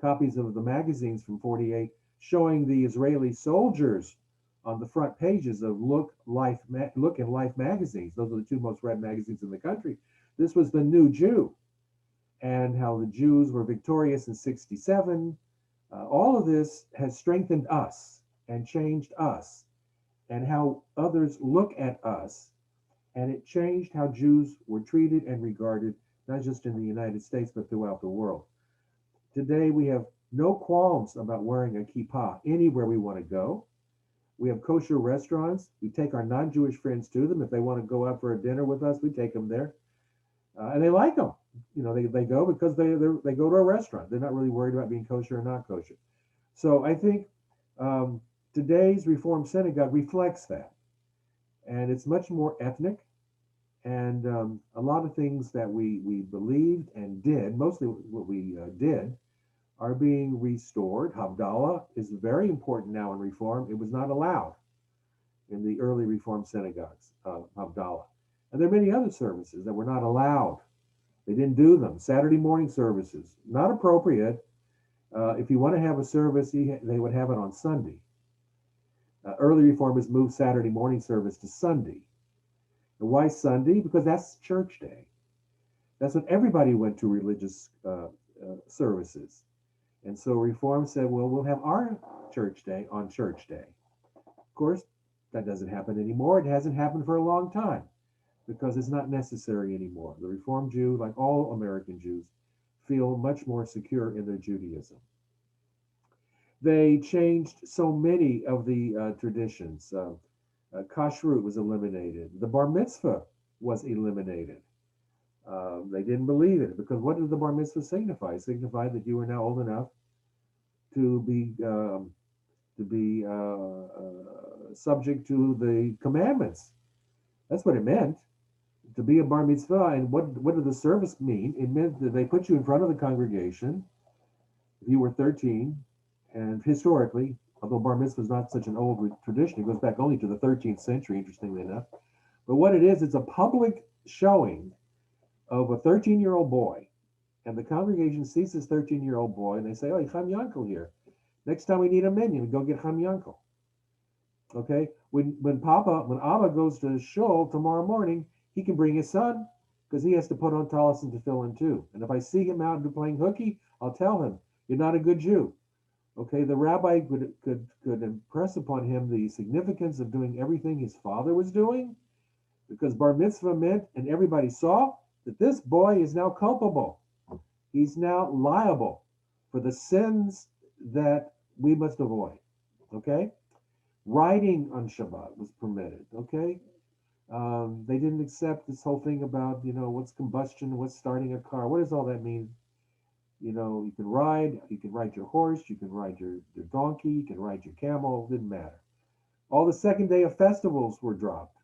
copies of the magazines from 48 showing the Israeli soldiers on the front pages of Look and Life magazines. Those are the two most read magazines in the country. This was the new Jew, and how the Jews were victorious in 67. All of this has strengthened us and changed us, and how others look at us. And it changed how Jews were treated and regarded, not just in the United States, but throughout the world. Today, we have no qualms about wearing a kippah anywhere we want to go. We have kosher restaurants. We take our non-Jewish friends to them. If they want to go out for a dinner with us, we take them there. And they like them. They go because they go to a restaurant. They're not really worried about being kosher or not kosher. So I think today's Reformed Synagogue reflects that. And it's much more ethnic. And a lot of things that we believed and did, mostly what we did, are being restored. Havdalah is very important now in Reform. It was not allowed in the early Reformed synagogues, Havdalah. And there are many other services that were not allowed. They didn't do them. Saturday morning services, not appropriate. If you want to have a service, they would have it on Sunday. Early Reformers moved Saturday morning service to Sunday. And why Sunday? Because that's church day. That's when everybody went to religious services. And so Reform said, well, we'll have our church day on church day. Of course, that doesn't happen anymore. It hasn't happened for a long time because it's not necessary anymore. The Reformed Jew, like all American Jews, feel much more secure in their Judaism. They changed so many of the traditions. Kashrut was eliminated. The bar mitzvah was eliminated. They didn't believe it because what did the bar mitzvah signify? It signified that you were now old enough to be subject to the commandments. That's what it meant to be a bar mitzvah. And what did the service mean? It meant that they put you in front of the congregation. If you were 13, and historically, although bar mitzvah is not such an old tradition, it goes back only to the 13th century, interestingly enough. But what it is, it's a public showing of a 13-year-old boy, and the congregation sees this 13-year-old boy, and they say, "Oh, Chaim Yankel here. Next time we need a minion, we go get Chaim Yankel." Okay, when Abba goes to shul tomorrow morning, he can bring his son because he has to put on talis and tefillin too. And if I see him out playing hooky, I'll tell him, "You're not a good Jew." Okay, the rabbi could impress upon him the significance of doing everything his father was doing, because bar mitzvah meant, and everybody saw, that this boy is now culpable. He's now liable for the sins that we must avoid. Okay? Riding on Shabbat was permitted. Okay? They didn't accept this whole thing about, what's combustion, what's starting a car. What does all that mean? You can ride your horse, you can ride your donkey, you can ride your camel, didn't matter. All the second day of festivals were dropped.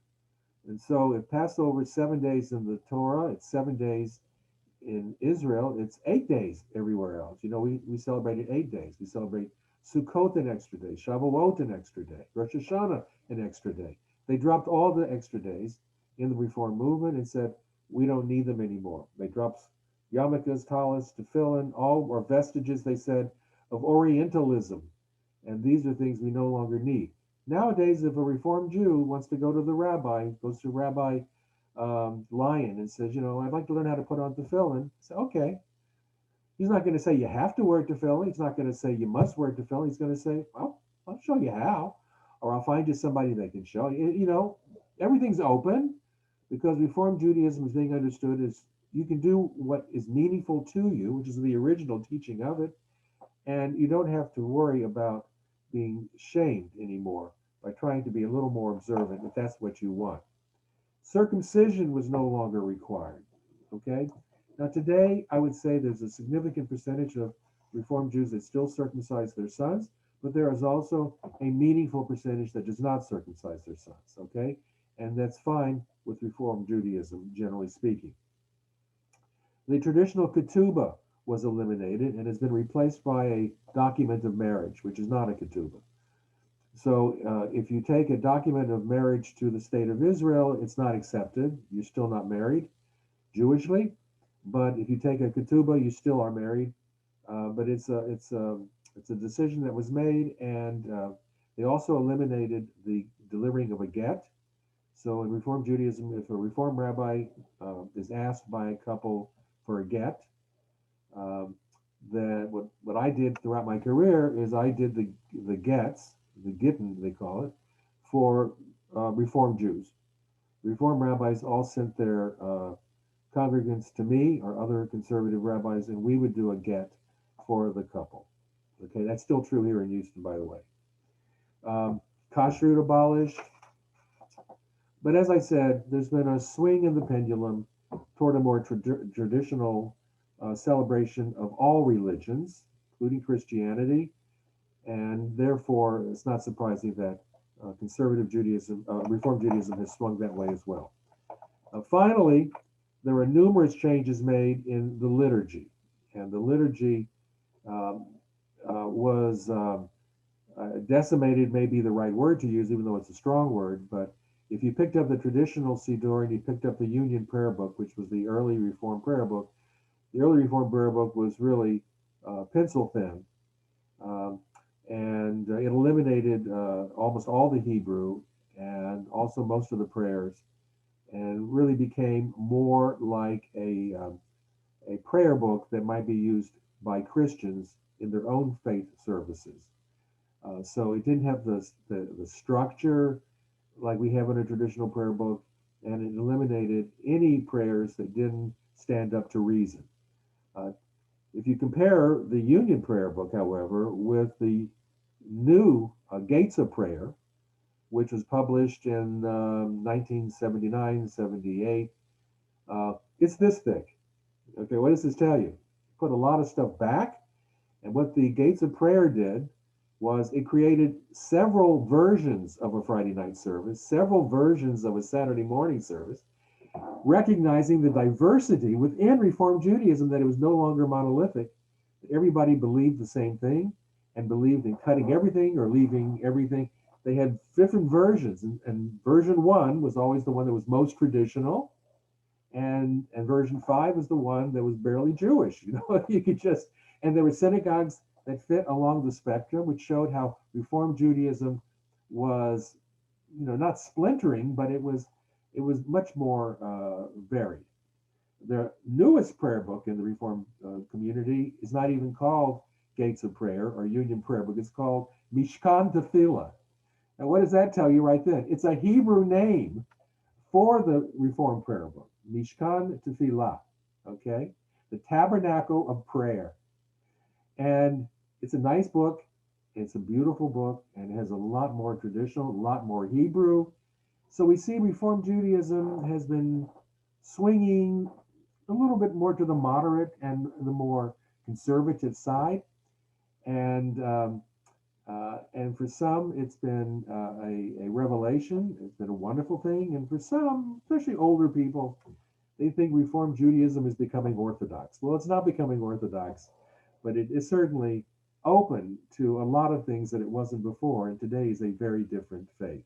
And so if Passover is 7 days in the Torah, it's 7 days in Israel, it's 8 days everywhere else. We celebrated 8 days. We celebrate Sukkot an extra day, Shavuot an extra day, Rosh Hashanah an extra day. They dropped all the extra days in the Reform movement and said, we don't need them anymore. They dropped yarmulkes, talis, tefillin, all were vestiges, they said, of Orientalism. And these are things we no longer need. Nowadays, if a Reformed Jew wants to go to the rabbi, goes to Rabbi Lyon and says, I'd like to learn how to put on tefillin, say, okay. He's not going to say you have to wear tefillin. He's not going to say you must wear tefillin. He's going to say, well, I'll show you how, or I'll find you somebody that can show you. Everything's open because Reform Judaism is being understood as you can do what is meaningful to you, which is the original teaching of it, and you don't have to worry about being shamed anymore by trying to be a little more observant if that's what you want. Circumcision was no longer required. Okay? Now, today, I would say there's a significant percentage of Reformed Jews that still circumcise their sons, but there is also a meaningful percentage that does not circumcise their sons. Okay? And that's fine with Reformed Judaism, generally speaking. The traditional ketubah was eliminated and has been replaced by a document of marriage, which is not a ketubah. So if you take a document of marriage to the state of Israel, it's not accepted. You're still not married Jewishly. But if you take a ketubah, you still are married. But it's a decision that was made, and they also eliminated the delivering of a get. So in Reform Judaism, if a Reform rabbi is asked by a couple for a get, um, that what I did throughout my career is I did the gets, the gittin they call it, for Reform Jews. Reform rabbis all sent their congregants to me or other conservative rabbis, and we would do a get for the couple. Okay, that's still true here in Houston, by the way. Kashrut abolished, but as I said, there's been a swing in the pendulum toward a more traditional celebration of all religions, including Christianity, and therefore it's not surprising that conservative Judaism, Reform Judaism, has swung that way as well. Finally, there were numerous changes made in the liturgy, and the liturgy um, was decimated, may be the right word to use, even though it's a strong word. But if you picked up the traditional Siddur and you picked up the Union Prayer Book, which was the early Reformed prayer book, the early Reformed prayer book was really pencil thin, um, and it eliminated almost all the Hebrew and also most of the prayers, and really became more like a prayer book that might be used by Christians in their own faith services. So it didn't have the structure like we have in a traditional prayer book, and it eliminated any prayers that didn't stand up to reason. Uh, if you compare the Union Prayer Book, however, with the new Gates of Prayer, which was published in 1979, 78, it's this thick. Okay, what does this tell you? Put a lot of stuff back, and what the Gates of Prayer did was it created several versions of a Friday night service, several versions of a Saturday morning service, recognizing the diversity within Reformed Judaism, that it was no longer monolithic. Everybody believed the same thing and believed in cutting everything or leaving everything. They had different versions, and version one was always the one that was most traditional, and version five was the one that was barely Jewish. You could just, and there were synagogues that fit along the spectrum, which showed how Reform Judaism was, not splintering, but it was much more varied. The newest prayer book in the Reform community is not even called Gates of Prayer or Union Prayer Book. It's called Mishkan Tefillah. And what does that tell you right then? It's a Hebrew name for the Reform Prayer Book, Mishkan Tefillah, okay? The Tabernacle of Prayer. And it's a nice book. It's a beautiful book, and it has a lot more traditional, a lot more Hebrew. So we see Reform Judaism has been swinging a little bit more to the moderate and the more conservative side, and and for some, it's been a revelation. It's been a wonderful thing, and for some, especially older people, they think Reform Judaism is becoming orthodox. Well, it's not becoming orthodox, but it is certainly open to a lot of things that it wasn't before, and today is a very different faith.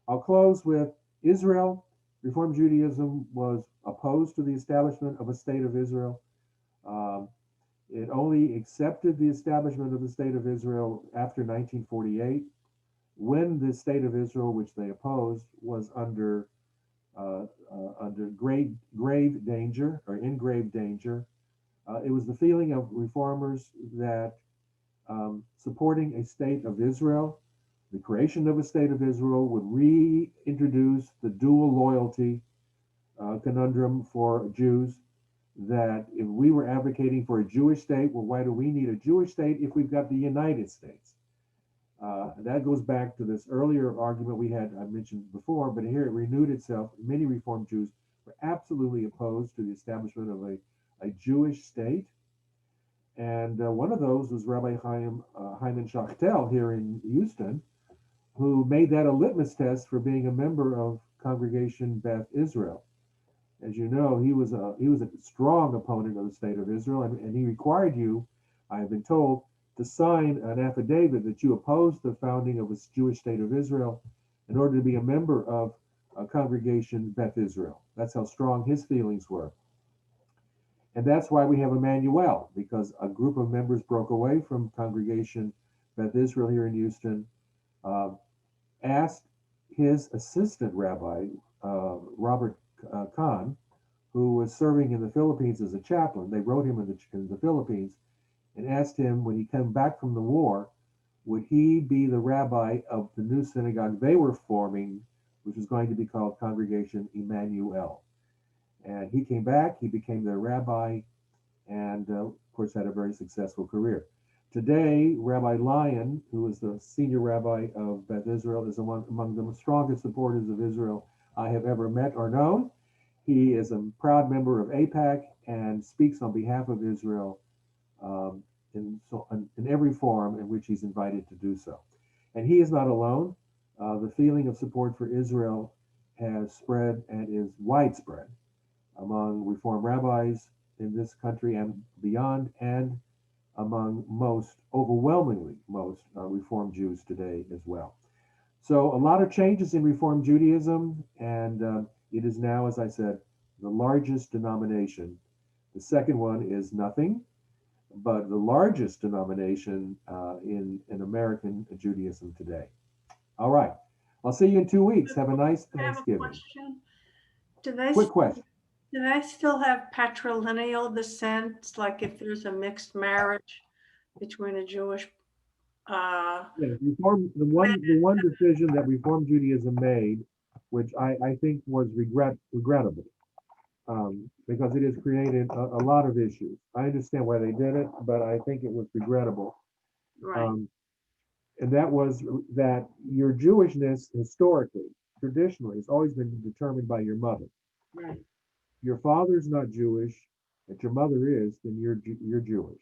I'll close with Israel. Reform Judaism was opposed to the establishment of a state of Israel. Um, it only accepted the establishment of the state of Israel after 1948, when the state of Israel, which they opposed, was under grave danger or in grave danger. It was the feeling of reformers that supporting a state of Israel, the creation of a state of Israel, would reintroduce the dual loyalty conundrum for Jews. That if we were advocating for a Jewish state, well, why do we need a Jewish state if we've got the United States? That goes back to this earlier argument we had, I mentioned before, but here it renewed itself. Many Reformed Jews were absolutely opposed to the establishment of a Jewish state. And one of those was Rabbi Hyman Schachtel here in Houston, who made that a litmus test for being a member of Congregation Beth Israel. As you know, he was a strong opponent of the state of Israel, and he required you, I have been told, to sign an affidavit that you oppose the founding of a Jewish state of Israel in order to be a member of a Congregation Beth Israel. That's how strong his feelings were. And that's why we have Emmanuel, because a group of members broke away from Congregation Beth Israel here in Houston, uh, asked his assistant rabbi, Robert Kahn, who was serving in the Philippines as a chaplain. They wrote him in the Philippines and asked him, when he came back from the war, would he be the rabbi of the new synagogue they were forming, which was going to be called Congregation Emmanuel. And he came back, he became their rabbi, and of course had a very successful career. Today, Rabbi Lyon, who is the senior rabbi of Beth Israel, is among the strongest supporters of Israel I have ever met or known. He is a proud member of AIPAC and speaks on behalf of Israel um, in every forum in which he's invited to do so. And he is not alone. The feeling of support for Israel has spread and is widespread among Reform rabbis in this country and beyond, and among overwhelmingly most Reform Jews today as well. So a lot of changes in Reform Judaism, and it is now, as I said, the largest denomination. The second one is nothing, but the largest denomination in American Judaism today. All right. I'll see you in 2 weeks. Have a nice I have a Thanksgiving. question. Do they, Quick question. do they still have patrilineal descent, like if there's a mixed marriage between a Jewish, Yeah, the one decision that Reform Judaism made, which I think was regrettable, because it has created a lot of issues. I understand why they did it, but I think it was regrettable. right, Um, and that was that your Jewishness historically, traditionally, has always been determined by your mother. right, Your father's not Jewish, if your mother is, then you're Jewish.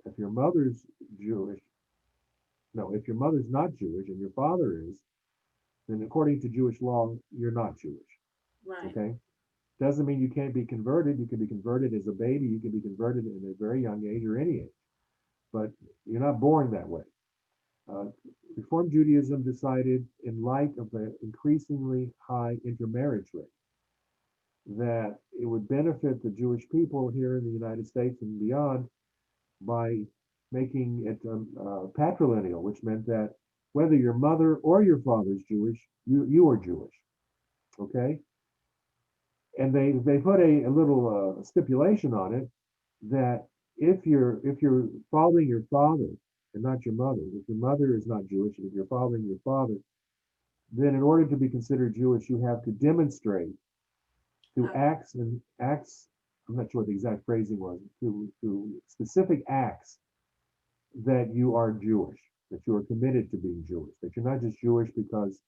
If your mother's Jewish, no, if your mother's not Jewish and your father is, then according to Jewish law, you're not Jewish. right, Okay? Doesn't mean you can't be converted. You can be converted as a baby. You can be converted in a very young age or any age, but you're not born that way. Uh, Reform Judaism decided, in light of the increasingly high intermarriage rate, that it would benefit the Jewish people here in the United States and beyond by making it patrilineal, which meant that whether your mother or your father is Jewish, you are Jewish. Okay, and they put a little stipulation on it that if you're following your father and not your mother, if your mother is not Jewish, if you're following your father, then in order to be considered Jewish, you have to demonstrate through acts. I'm not sure what the exact phrasing was. Through specific acts that you are Jewish, that you are committed to being Jewish, that you're not just Jewish because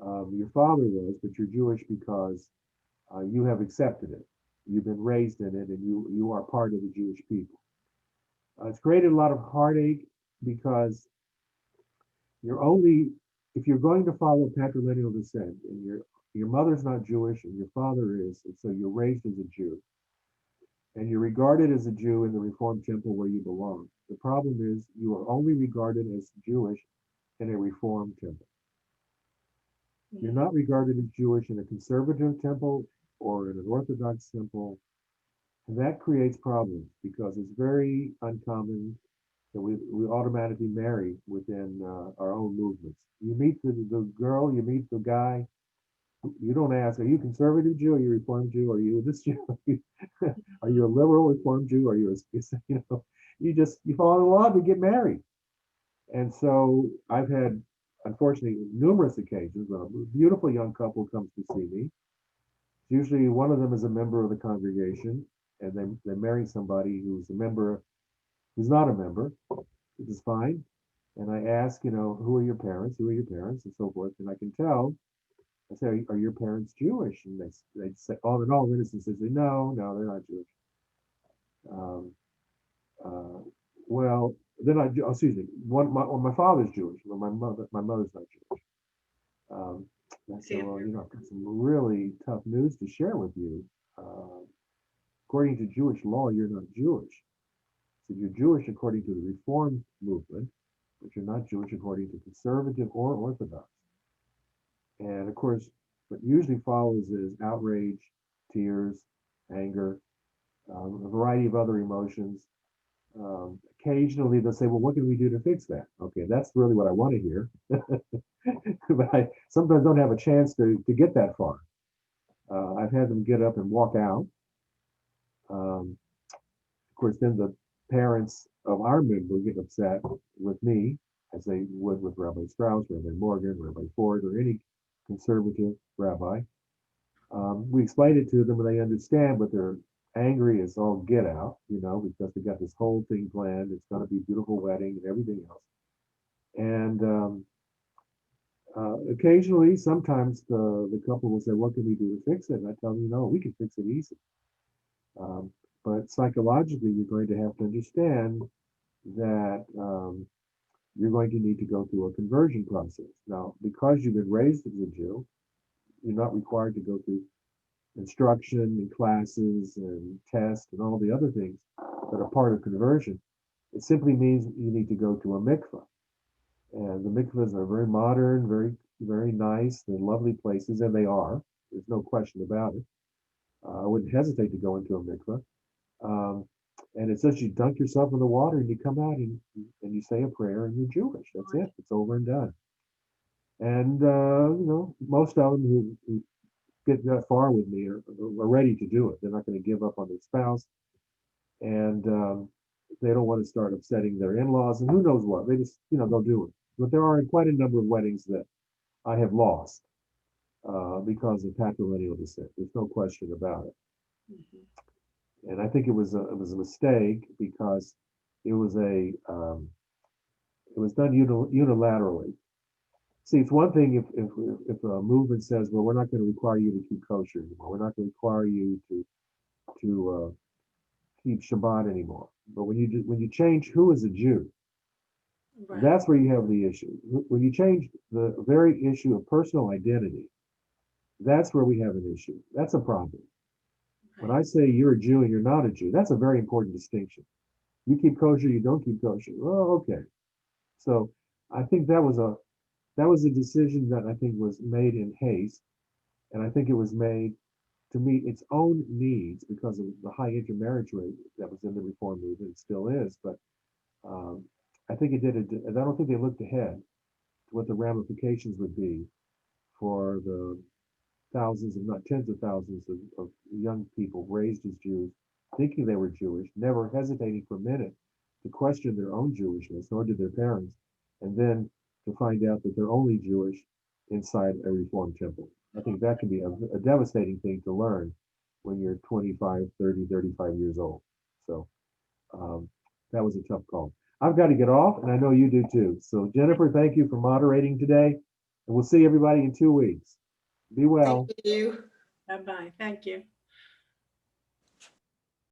Your father was, but you're Jewish because you have accepted it. You've been raised in it, and you are part of the Jewish people. It's created a lot of heartache because you're only if you're going to follow patrilineal descent, and your mother's not Jewish and your father is, and so you're raised as a Jew, and you're regarded as a Jew in the Reformed temple where you belong. The problem is you are only regarded as Jewish in a Reformed temple. You're not regarded as Jewish in a conservative temple or in an Orthodox temple. And that creates problems because it's very uncommon that we automatically marry within our own movements. You meet the girl, you meet the guy, you don't ask, are you conservative Jew? Are you Reformed Jew? Are you this Jew? Are you a liberal Reformed Jew? Are you you fall in love and get married. And so I've had, unfortunately, numerous occasions when a beautiful young couple comes to see me. Usually one of them is a member of the congregation, and then they marry somebody who's a member, who's not a member, which is fine. And I ask, who are your parents? Who are your parents? And so forth. And I can tell, I say, are your parents Jewish? And they say, all in all innocence, they say, no, they're not Jewish. Um, uh, well, then excuse me, my father's Jewish, but my mother's not Jewish. And I said, well, I've got some really tough news to share with you. According to Jewish law, you're not Jewish. So you're Jewish according to the Reform movement, but you're not Jewish according to conservative or Orthodox. And of course, what usually follows is outrage, tears, anger, a variety of other emotions. Occasionally they'll say, well, what can we do to fix that? Okay, that's really what I want to hear. But I sometimes don't have a chance to get that far. I've had them get up and walk out. Of course, then the parents of our member get upset with me, as they would with Rabbi Strauss, Rabbi Morgan, Rabbi Ford, or any conservative rabbi. We explain it to them and they understand, but they're angry as all get out, because they got this whole thing planned. It's going to be a beautiful wedding and everything else. And occasionally, sometimes the couple will say, what can we do to fix it? And I tell them, we can fix it easy. But psychologically, you're going to have to understand that you're going to need to go through a conversion process. Now, because you've been raised as a Jew, you're not required to go through instruction and classes and tests and all the other things that are part of conversion. It simply means you need to go to a mikveh. And the mikvahs are very modern, very, very nice. They're lovely places, and they are. There's no question about it. I wouldn't hesitate to go into a mikveh. And it says you dunk yourself in the water and you come out and you say a prayer and you're Jewish. That's it. It's over and done. And most of them who get that far with me are ready to do it. They're not going to give up on their spouse, and they don't want to start upsetting their in-laws and who knows what. They just they'll do it. But there are quite a number of weddings that I have lost because of patrilineal descent. There's no question about it. Mm-hmm. And I think it was a mistake because it was done unilaterally. See, it's one thing if a movement says, well, we're not going to require you to keep kosher anymore. We're not going to require you to keep Shabbat anymore. But when you change who is a Jew, right, that's where you have the issue. When you change the very issue of personal identity, that's where we have an issue. That's a problem. When I say you're a Jew and you're not a Jew, that's a very important distinction. You keep kosher, you don't keep kosher. Oh, okay. So I think that was a decision that I think was made in haste, and I think it was made to meet its own needs because of the high intermarriage rate that was in the Reform movement. It still is, but I think it did. I don't think they looked ahead to what the ramifications would be for the thousands, if not tens of thousands, of young people raised as Jews, thinking they were Jewish, never hesitating for a minute to question their own Jewishness, nor did their parents, and then to find out that they're only Jewish inside a Reformed temple. I think that can be a devastating thing to learn when you're 25, 30, 35 years old. So that was a tough call. I've got to get off, and I know you do too. So Jennifer, thank you for moderating today. And we'll see everybody in 2 weeks. Be well. Thank you. Bye-bye. Thank you.